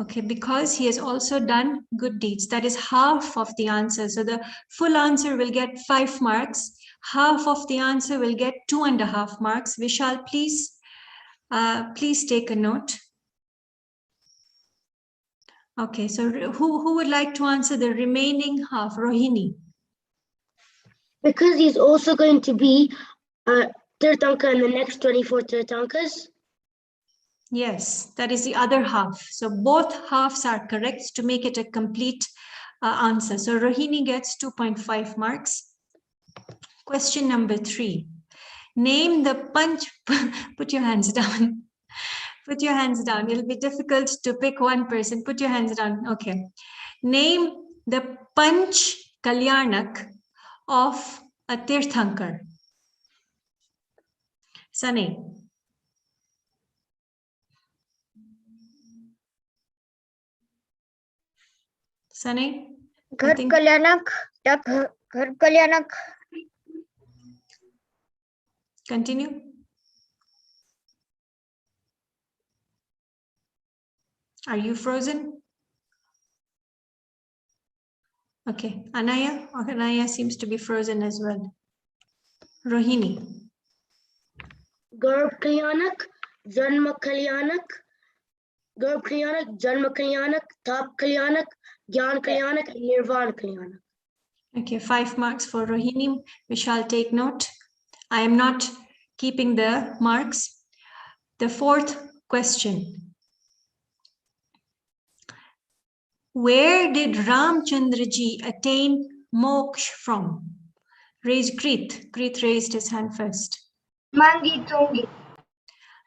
S6: Okay, because he has also done good deeds. That is half of the answer. So the full answer will get 5 marks. Half of the answer will get 2.5 marks. Vishal, please take a note. Okay, so who would like to answer the remaining half? Rohini.
S18: Because he's also going to be Tirthankar in the next 24 Tirthankas.
S6: Yes, that is the other half. So both halves are correct to make it a complete answer. So Rohini gets 2.5 marks. Question number 3. Name the Panch. Put your hands down. Put your hands down. It'll be difficult to pick one person. Put your hands down. Okay. Name the Panch Kalyanak of a Tirthankar. Sunny. Sunny?
S18: Ghar Kalyanak, Ghar Kalyanak.
S6: Continue. Are you frozen? Okay. Anaya? Okay, Anaya seems to be frozen as well. Rohini.
S18: Garb Kalyanak, Janma Kalyanak, Garb Kalyanak, Janma Kalyanak, Tap Kalyanak, Gyan Kalyanak, and Nirvana Kalyanak.
S6: Okay, 5 marks for Rohini. We shall take note. I am not keeping the marks. The 4th question. Where did Ramchandraji attain moksha from? Raise Krith. Krith raised his hand first.
S18: Mangi Tungi.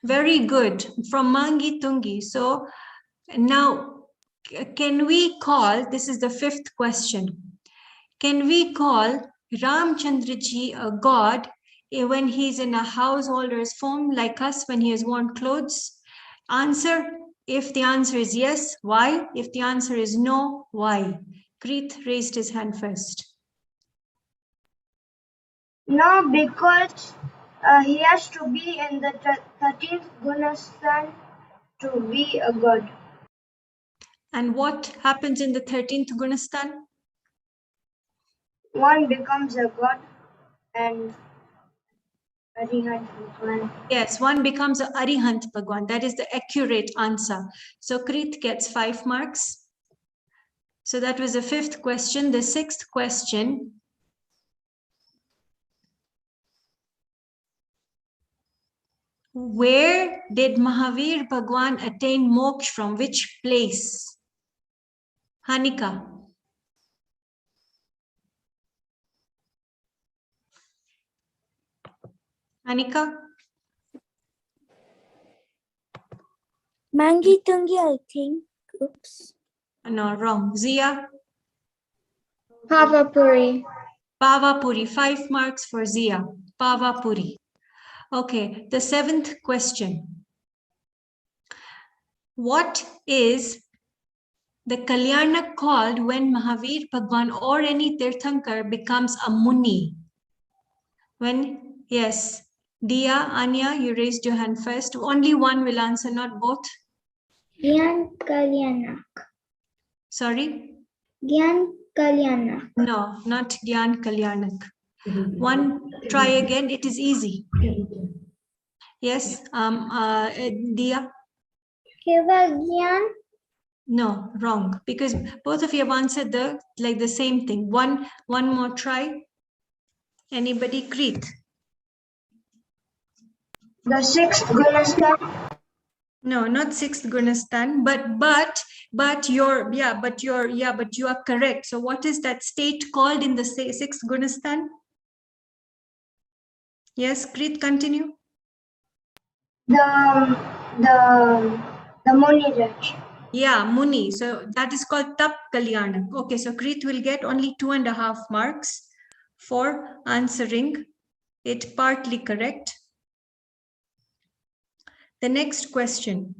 S6: Very good. From Mangi Tungi. So now, can we call, this is the 5th question. Can we call Ramchandraji a god when he's in a householder's form like us when he has worn clothes? Answer. If the answer is yes, why? If the answer is no, why? Krith raised his hand first.
S18: No, because he has to be in the 13th Gunastan to be a god.
S6: And what happens in the 13th Gunastan?
S18: One becomes a god and Arihant Bhagwan.
S6: Yes, one becomes a Arihant Bhagwan. That is the accurate answer. So Krith gets 5 marks. So that was the 5th question. The 6th question. Where did Mahavir Bhagwan attain moksha from? Which place? Hanika. Hanika?
S5: Mangi Tungi, I think. Oops.
S6: No, wrong. Zia?
S7: Pavapuri.
S6: Pavapuri. 5 marks for Zia. Pavapuri. Okay, the 7th question. What is the Kalyanak called when Mahavir Bhagwan or any Tirthankar becomes a Muni? When, yes, Dia, Anya, you raised your hand first. Only one will answer, not both.
S7: Gyan Kalyanak.
S6: Sorry?
S7: Gyan Kalyanak.
S6: No, not Gyan Kalyanak. One, try again, it is easy. Yes, Dia?
S7: Keval Gyan.
S6: No, wrong, because both of you have answered the same thing. One more try. Anybody? Kreet?
S10: The 6th Gulistan.
S6: No, not 6th Gunistan, but you are correct. So what is that state called in the 6th Gunistan? Yes, Kreet, continue.
S10: The Muni Raj.
S6: Yeah, Muni. So that is called Tap Kalyanak. Okay, so Kreet will get only 2.5 marks for answering it partly correct. The next question.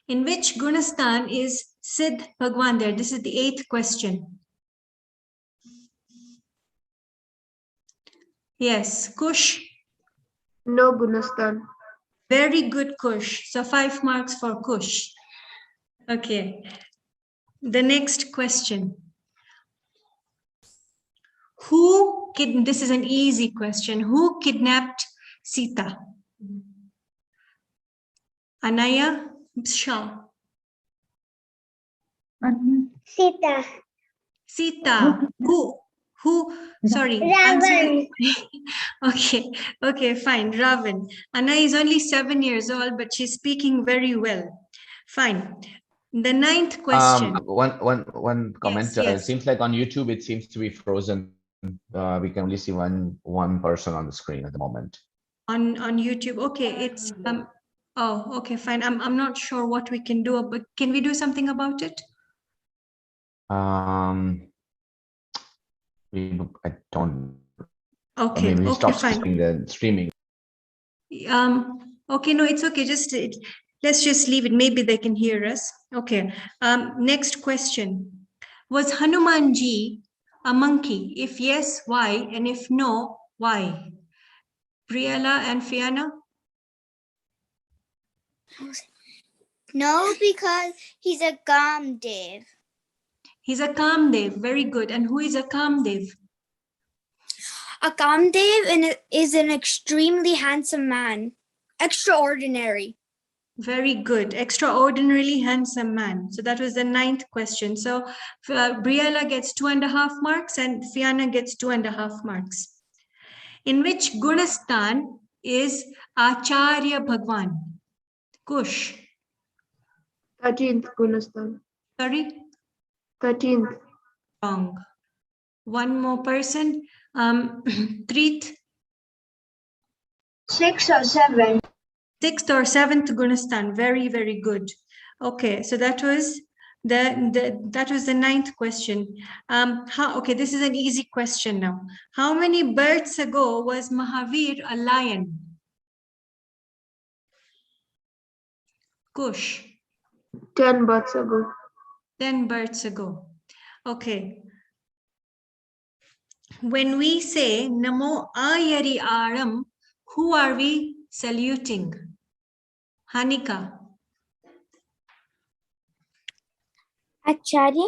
S6: In which Gunistan is Siddh Bhagwan there? This is the 8th question. Yes, Kush.
S9: No Gunistan.
S6: Very good, Kush. So 5 marks for Kush. Okay. The next question. This is an easy question. Who kidnapped Sita? Anaya Shah.
S7: Sita.
S6: Sita. Who? Sorry.
S7: Ravan.
S6: Okay, fine. Ravan. Anna is only 7 years old, but she's speaking very well. Fine. The 9th question.
S19: One comment.
S6: Yes.
S19: It seems like on YouTube it seems to be frozen. We can only see one person on the screen at the moment.
S6: On YouTube. Okay, it's oh, okay, fine. I'm not sure what we can do, but can we do something about it?
S19: I don't.
S6: Okay.
S19: Maybe
S6: Okay,
S19: stop
S6: fine.
S19: streaming.
S6: Okay, no, it's okay. Let's just leave it. Maybe they can hear us. Okay. Next question. Was Hanumanji a monkey? If yes, why? And if no, why? Priyala and Fiona?
S14: No, because he's a Kamdev.
S6: He's a Kamdev. Very good. And who is a Kamdev?
S14: A Kamdev is an extremely handsome man. Extraordinary.
S6: Very good. Extraordinarily handsome man. So that was the 9th question. So Briella gets 2.5 marks and Fiona gets 2.5 marks. In which Gunastan is Acharya Bhagwan? Kush.
S9: 13th Gunistan.
S6: Sorry?
S9: 13th.
S6: Wrong. One more person. Treat.
S10: 6 or 7.
S6: 6th or 7th Gunistan. Very, very good. Okay, so that was the 9th question. Okay, this is an easy question now. How many births ago was Mahavir a lion? Kush.
S9: 10 births ago.
S6: 10 births ago. Okay. When we say Namo Ayari Aram, who are we saluting? Hanika.
S5: Acharya.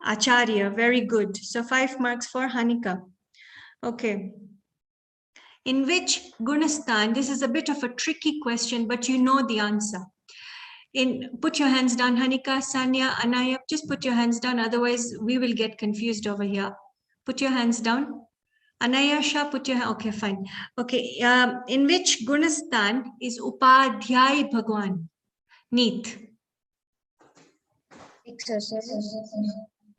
S6: Acharya, very good. So 5 marks for Hanika. Okay. In which Gunistan, this is a bit of a tricky question, but you know the answer. Put your hands down, Hanika, Sanya, Anaya, just put your hands down, otherwise we will get confused over here. Put your hands down. Anaya Shah, put your hand, okay, fine. Okay, in which Gunastan is Upadhyay Bhagwan? Neat.
S14: 6 or 7.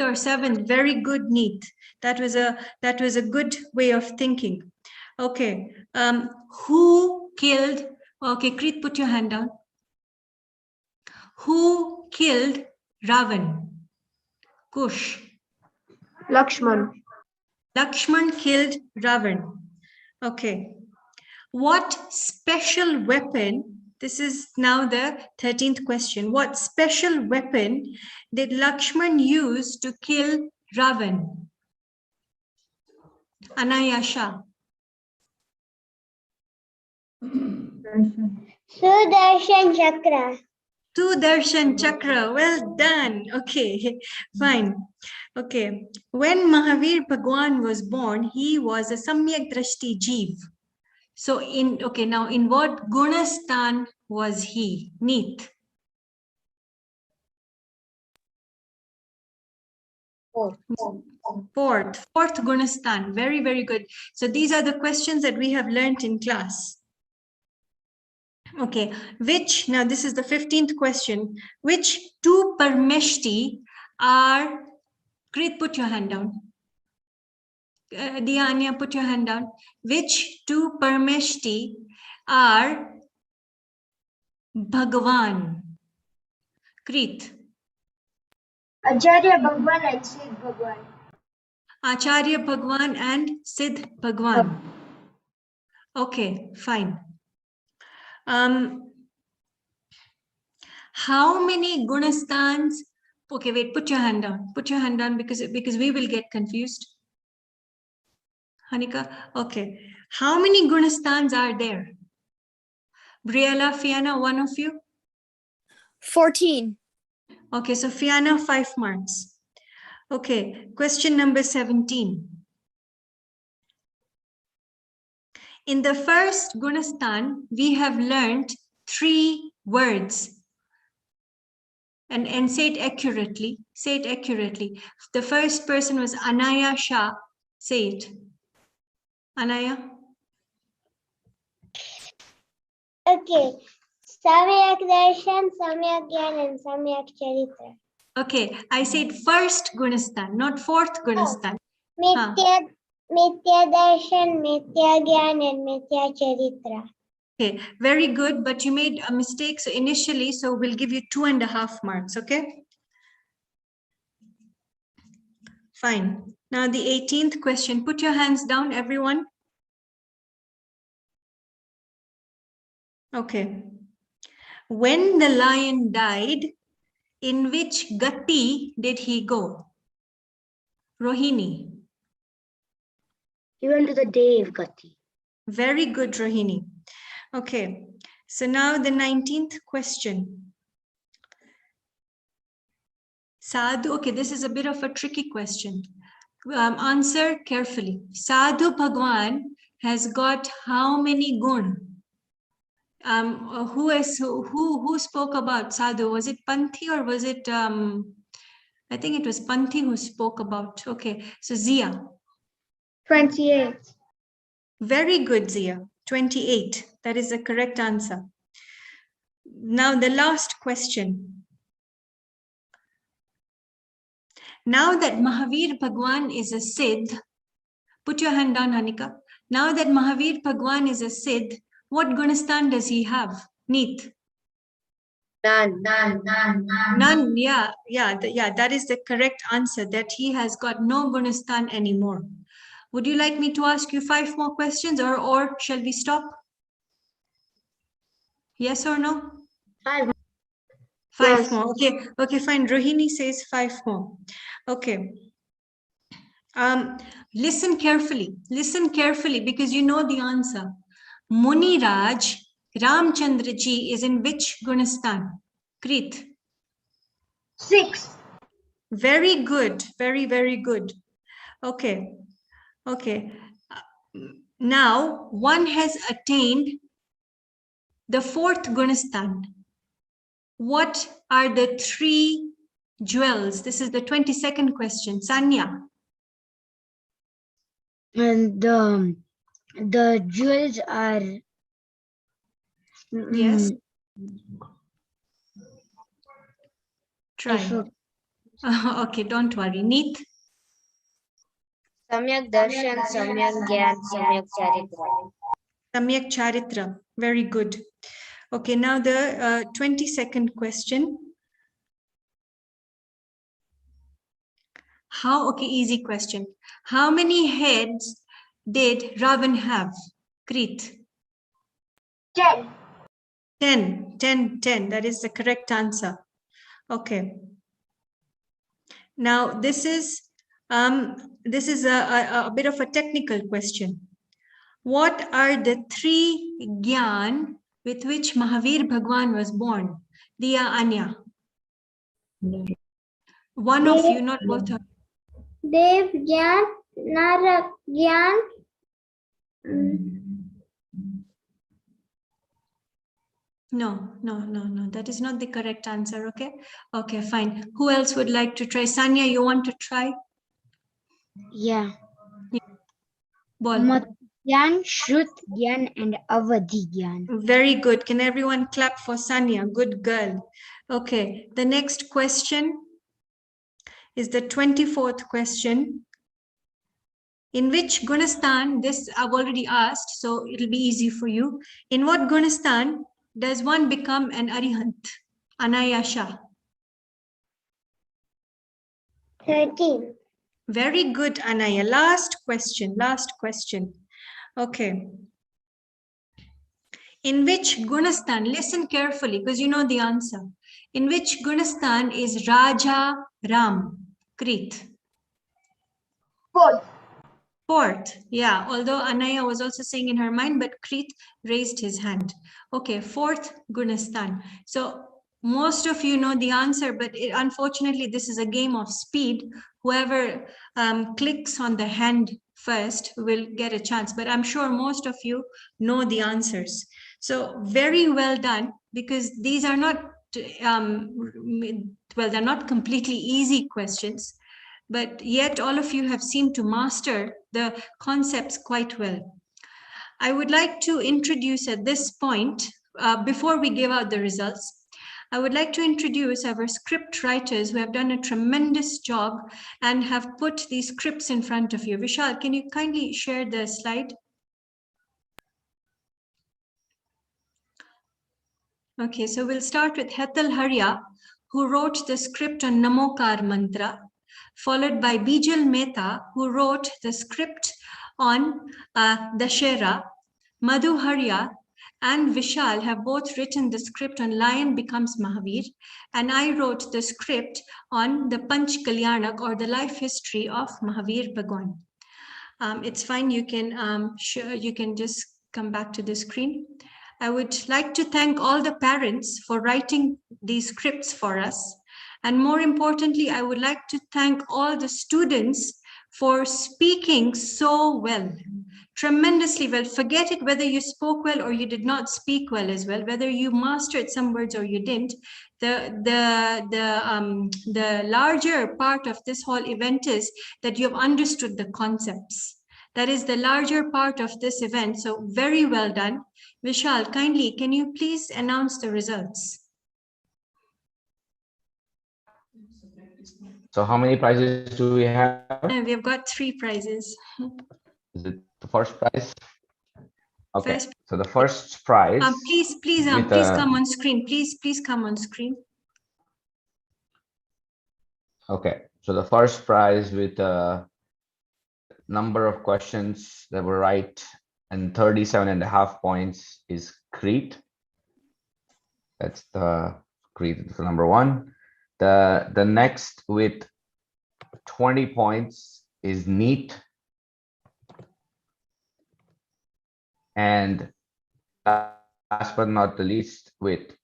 S6: Or 7, very good, Neat. That was a good way of thinking. Okay, who killed, okay, Kreet, put your hand down. Who killed Ravan? Kush.
S10: Lakshman.
S6: Lakshman killed Ravan. Okay. What special weapon, this is now the 13th question. What special weapon did Lakshman use to kill Ravan? Anaya Shah.
S14: Sudarshan Chakra.
S6: Sudarshan Chakra, well done. Okay, fine. Okay, when Mahavir Bhagwan was born, he was a Samyak Drashti Jeev. So now in what Gunastan was he? Neat. Fourth Gunastan. Very, very good. So these are the questions that we have learned in class. Okay, now this is the 15th question. Which two Parmeshti are, Krit, put your hand down. Dianya, put your hand down. Which two Parmeshti are Bhagwan? Krit.
S14: Acharya Bhagwan and Siddh Bhagwan.
S6: Acharya Bhagwan and Siddh Bhagwan. Okay, fine. How many Gunastans? Okay, wait, put your hand down. Put your hand down because we will get confused. Hanika, okay. How many Gunastans are there? Briella, Fiana, one of you?
S2: 14.
S6: Okay, so Fiana, 5 marks. Okay, question number 17. In the first Gunastan, we have learned 3 words. And say it accurately. Say it accurately. The first person was Anaya Shah. Say it. Anaya.
S14: Okay. Samyak Darshan, Samyak Gyan, and Samyak Charitra.
S6: Okay, I said first Gunastan, not fourth Gunastan.
S14: Mithya Darshan, Mithya Gyan, and Mithya Charitra.
S6: Okay, very good, but you made a mistake. So initially, we'll give you 2.5 marks, okay? Fine. Now the 18th question. Put your hands down, everyone. Okay. When the lion died, in which gati did he go? Rohini.
S18: He went to the Dev Gati.
S6: Very good, Rohini. Okay. So now the 19th question. Sadhu, okay, this is a bit of a tricky question. Answer carefully. Sadhu Bhagwan has got how many gun? Who spoke about Sadhu? Was it Panthi or was it, I think it was Panthi who spoke about. Okay, so Zia.
S14: 28.
S6: Very good, Zia. 28. That is the correct answer. Now the last question. Now that Mahavir Bhagwan is a Siddh, put your hand down, Hanika. Now that Mahavir Bhagwan is a Siddh, what Gunastan does he have? Neat.
S18: None.
S6: None, yeah, that is the correct answer, that he has got no Gunastan anymore. Would you like me to ask you 5 more questions or shall we stop? Yes or no?
S18: 5.
S6: 5
S18: Yes.
S6: more. Okay, fine. Rohini says 5 more. Okay. Listen carefully because you know the answer. Muniraj Ramchandra ji is in which Gunastan? Krit.
S14: 6.
S6: Very good. Very, very good. Okay. Now one has attained the 4th Gunastan. What are the 3 jewels? This is the 22nd question. Sanya.
S18: And the jewels are
S6: Yes. Try. Okay, don't worry. Neat.
S11: Samyak Darshan, Samyak Gyan, Samyak Charitra.
S6: Samyak Charitra. Very good. Okay, now the 22nd question. Okay, easy question. How many heads did Ravan have? Krit.
S14: 10.
S6: 10. That is the correct answer. Okay. Now this is a bit of a technical question. What are the 3 Gyan with which Mahavir Bhagwan was born? Diya, Anya. One of you, not both of you.
S14: Dev Gyan, Narak Gyan.
S6: No. That is not the correct answer. Okay. Okay, fine. Who else would like to try? Sanya, you want to try?
S18: Yeah.
S6: Bol.
S18: Gyan, Shrut Gyan, and Avadhi Gyan.
S6: Very good. Can everyone clap for Sanya? Good girl. Okay. The next question is the 24th question. In which Gunastan, this I've already asked, so it'll be easy for you. In what Gunastan does one become an Arihant? Anayasha.
S14: 13.
S6: Very good, Anaya. Last question. Okay. In which Gunastan, listen carefully because you know the answer. In which Gunastan is Raja Ram? Krit.
S14: 4th.
S6: 4th, yeah, although Anaya was also saying in her mind, but Krit raised his hand. Okay, 4th Gunastan. So most of you know the answer, but unfortunately, this is a game of speed. Whoever clicks on the hand first will get a chance, but I'm sure most of you know the answers. So very well done, because these are not, well, they're not completely easy questions, but yet all of you have seemed to master the concepts quite well. I would like to introduce at this point, before we give out the results, I would like to introduce our script writers who have done a tremendous job and have put these scripts in front of you. Vishal, can you kindly share the slide? Okay, so we'll start with Hetal Harya, who wrote the script on Namokar Mantra, followed by Bijal Mehta, who wrote the script on Dashera. Madhu Harya and Vishal have both written the script on Lion Becomes Mahavir, and I wrote the script on the Panch Kalyanak, or the life history of Mahavir Bhagwan. It's fine, you can just come back to the screen. I would like to thank all the parents for writing these scripts for us. And more importantly, I would like to thank all the students for speaking so well, tremendously well. Forget it whether you spoke well or you did not speak well as well, whether you mastered some words or you didn't. The larger part of this whole event is that you have understood the concepts. That is the larger part of this event. So very well done. Vishal, kindly, can you please announce the results?
S19: So how many prizes do we have?
S6: We have got 3 prizes.
S19: Is it the first prize? Okay, so the first prize.
S6: Please come on screen. Please come on screen.
S19: Okay, so the first prize with a number of questions that were right and 37.5 points is Crete. That's the Crete, the number 1. The next with 20 points is Neat. And last but not the least, with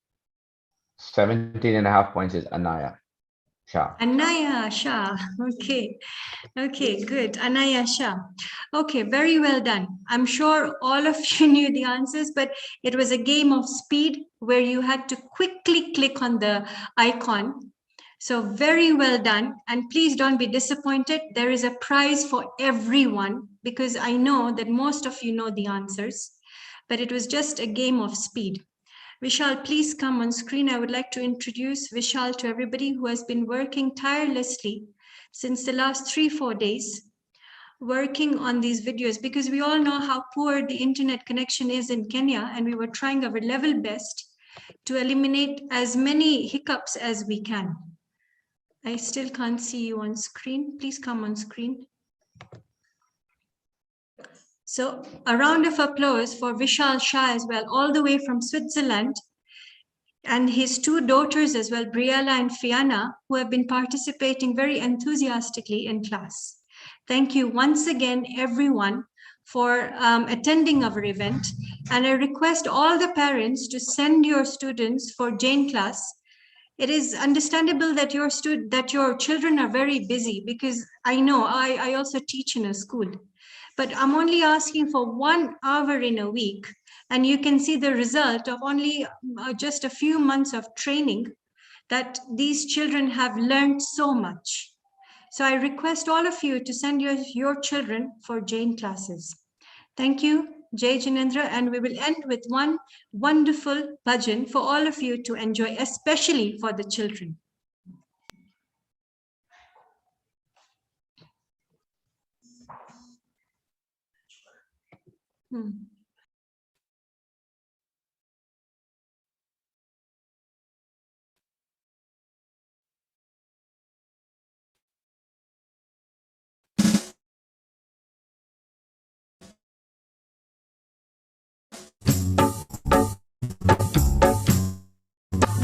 S19: 17.5 points is Anaya. Shah.
S6: Anaya Shah. Okay. Okay, good. Anaya Shah. Okay, very well done. I'm sure all of you knew the answers, but it was a game of speed where you had to quickly click on the icon. So very well done. And please don't be disappointed. There is a prize for everyone because I know that most of you know the answers, but it was just a game of speed. Vishal, please come on screen. I would like to introduce Vishal to everybody who has been working tirelessly since the last 3-4 days, working on these videos because we all know how poor the internet connection is in Kenya, and we were trying our level best to eliminate as many hiccups as we can. I still can't see you on screen. Please come on screen. So a round of applause for Vishal Shah as well, all the way from Switzerland, and his two daughters as well, Briella and Fiona, who have been participating very enthusiastically in class. Thank you once again, everyone, for attending our event. And I request all the parents to send your students for Jain class. It is understandable that your children are very busy because I know I also teach in a school, but I'm only asking for 1 hour in a week. And you can see the result of only just a few months of training that these children have learned so much. So I request all of you to send your children for Jain classes. Thank you, Jai Jinendra, and we will end with one wonderful bhajan for all of you to enjoy, especially for the children.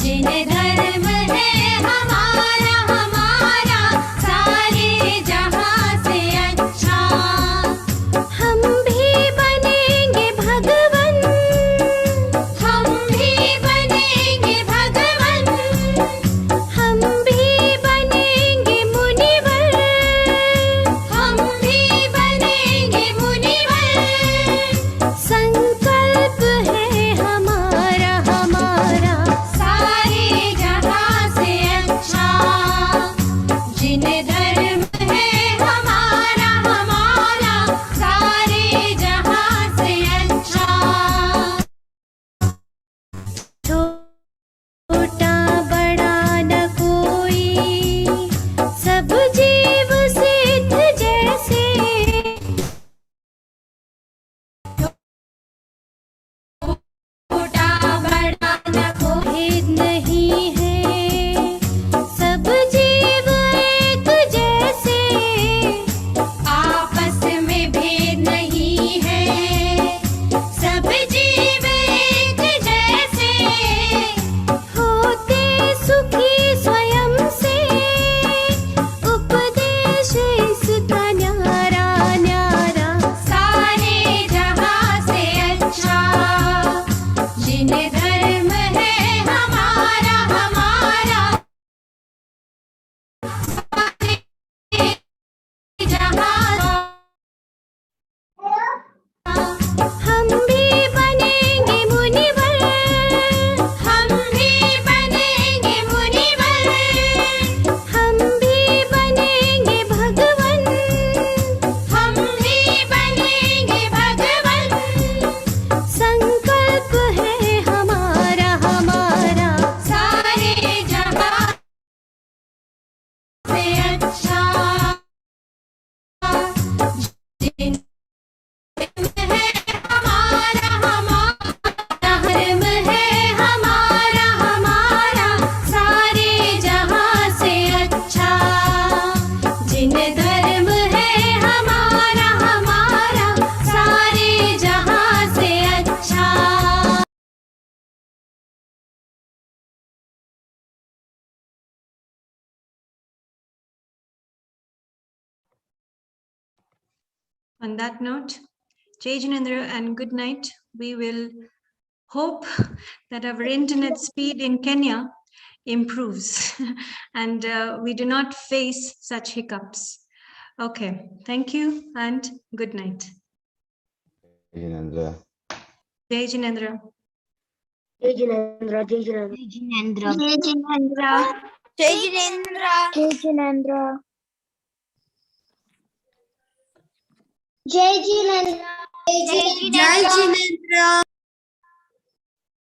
S16: जिन्हें धर्म है हमारा हमारा सारे जहां से अच्छा, हम भी बनेंगे भगवन, हम भी बनेंगे भगवन, हम भी बनेंगे मुनिवर, हम भी बनेंगे मुनिवर, संकल्प है हमारा हमारा सारे जहां से अच्छा, जिन्हें धर्म है हमारा हमारा सारे जहां से अच्छा, छोटा बड़ा न कोई, सब जीव सिद्ध जैसे, छोटा बड़ा न कोई भेद नहीं है, सब जीव एक जैसे, आपस में भेद नहीं है, सब जीव एक जैसे, होते सुखी स्वयं से, उपदेश इसका न्यारा न्यारा, सारे जहां से अच्छा, जिन्हें धर्म है हमारा हमारा सारे जहां, हम भी बनेंगे मुनिवर, हम भी बनेंगे मुनिवर, हम भी बनेंगे भगवन, हम भी बनेंगे भगवन, संकल्प है हमारा हमारा सारे जहां से अच्छा, जिन है हमारा हमारा धर्म है हमारा हमारा सारे जहां से अच्छा, जिन धर्म है हमारा हमारा सारे जहां से अच्छा।
S6: On that note, Jai Jinendra and good night. We will hope that our internet speed in Kenya improves and we do not face such hiccups. Okay, thank you and good night.
S19: Jinendra.
S6: Jai Jinendra.
S18: Jai Jinendra, Jai Jinendra.
S5: Jai Jinendra.
S8: Jai Jinendra.
S5: Jai Jinendra.
S8: Jai Jinendra. Jai Jinendra.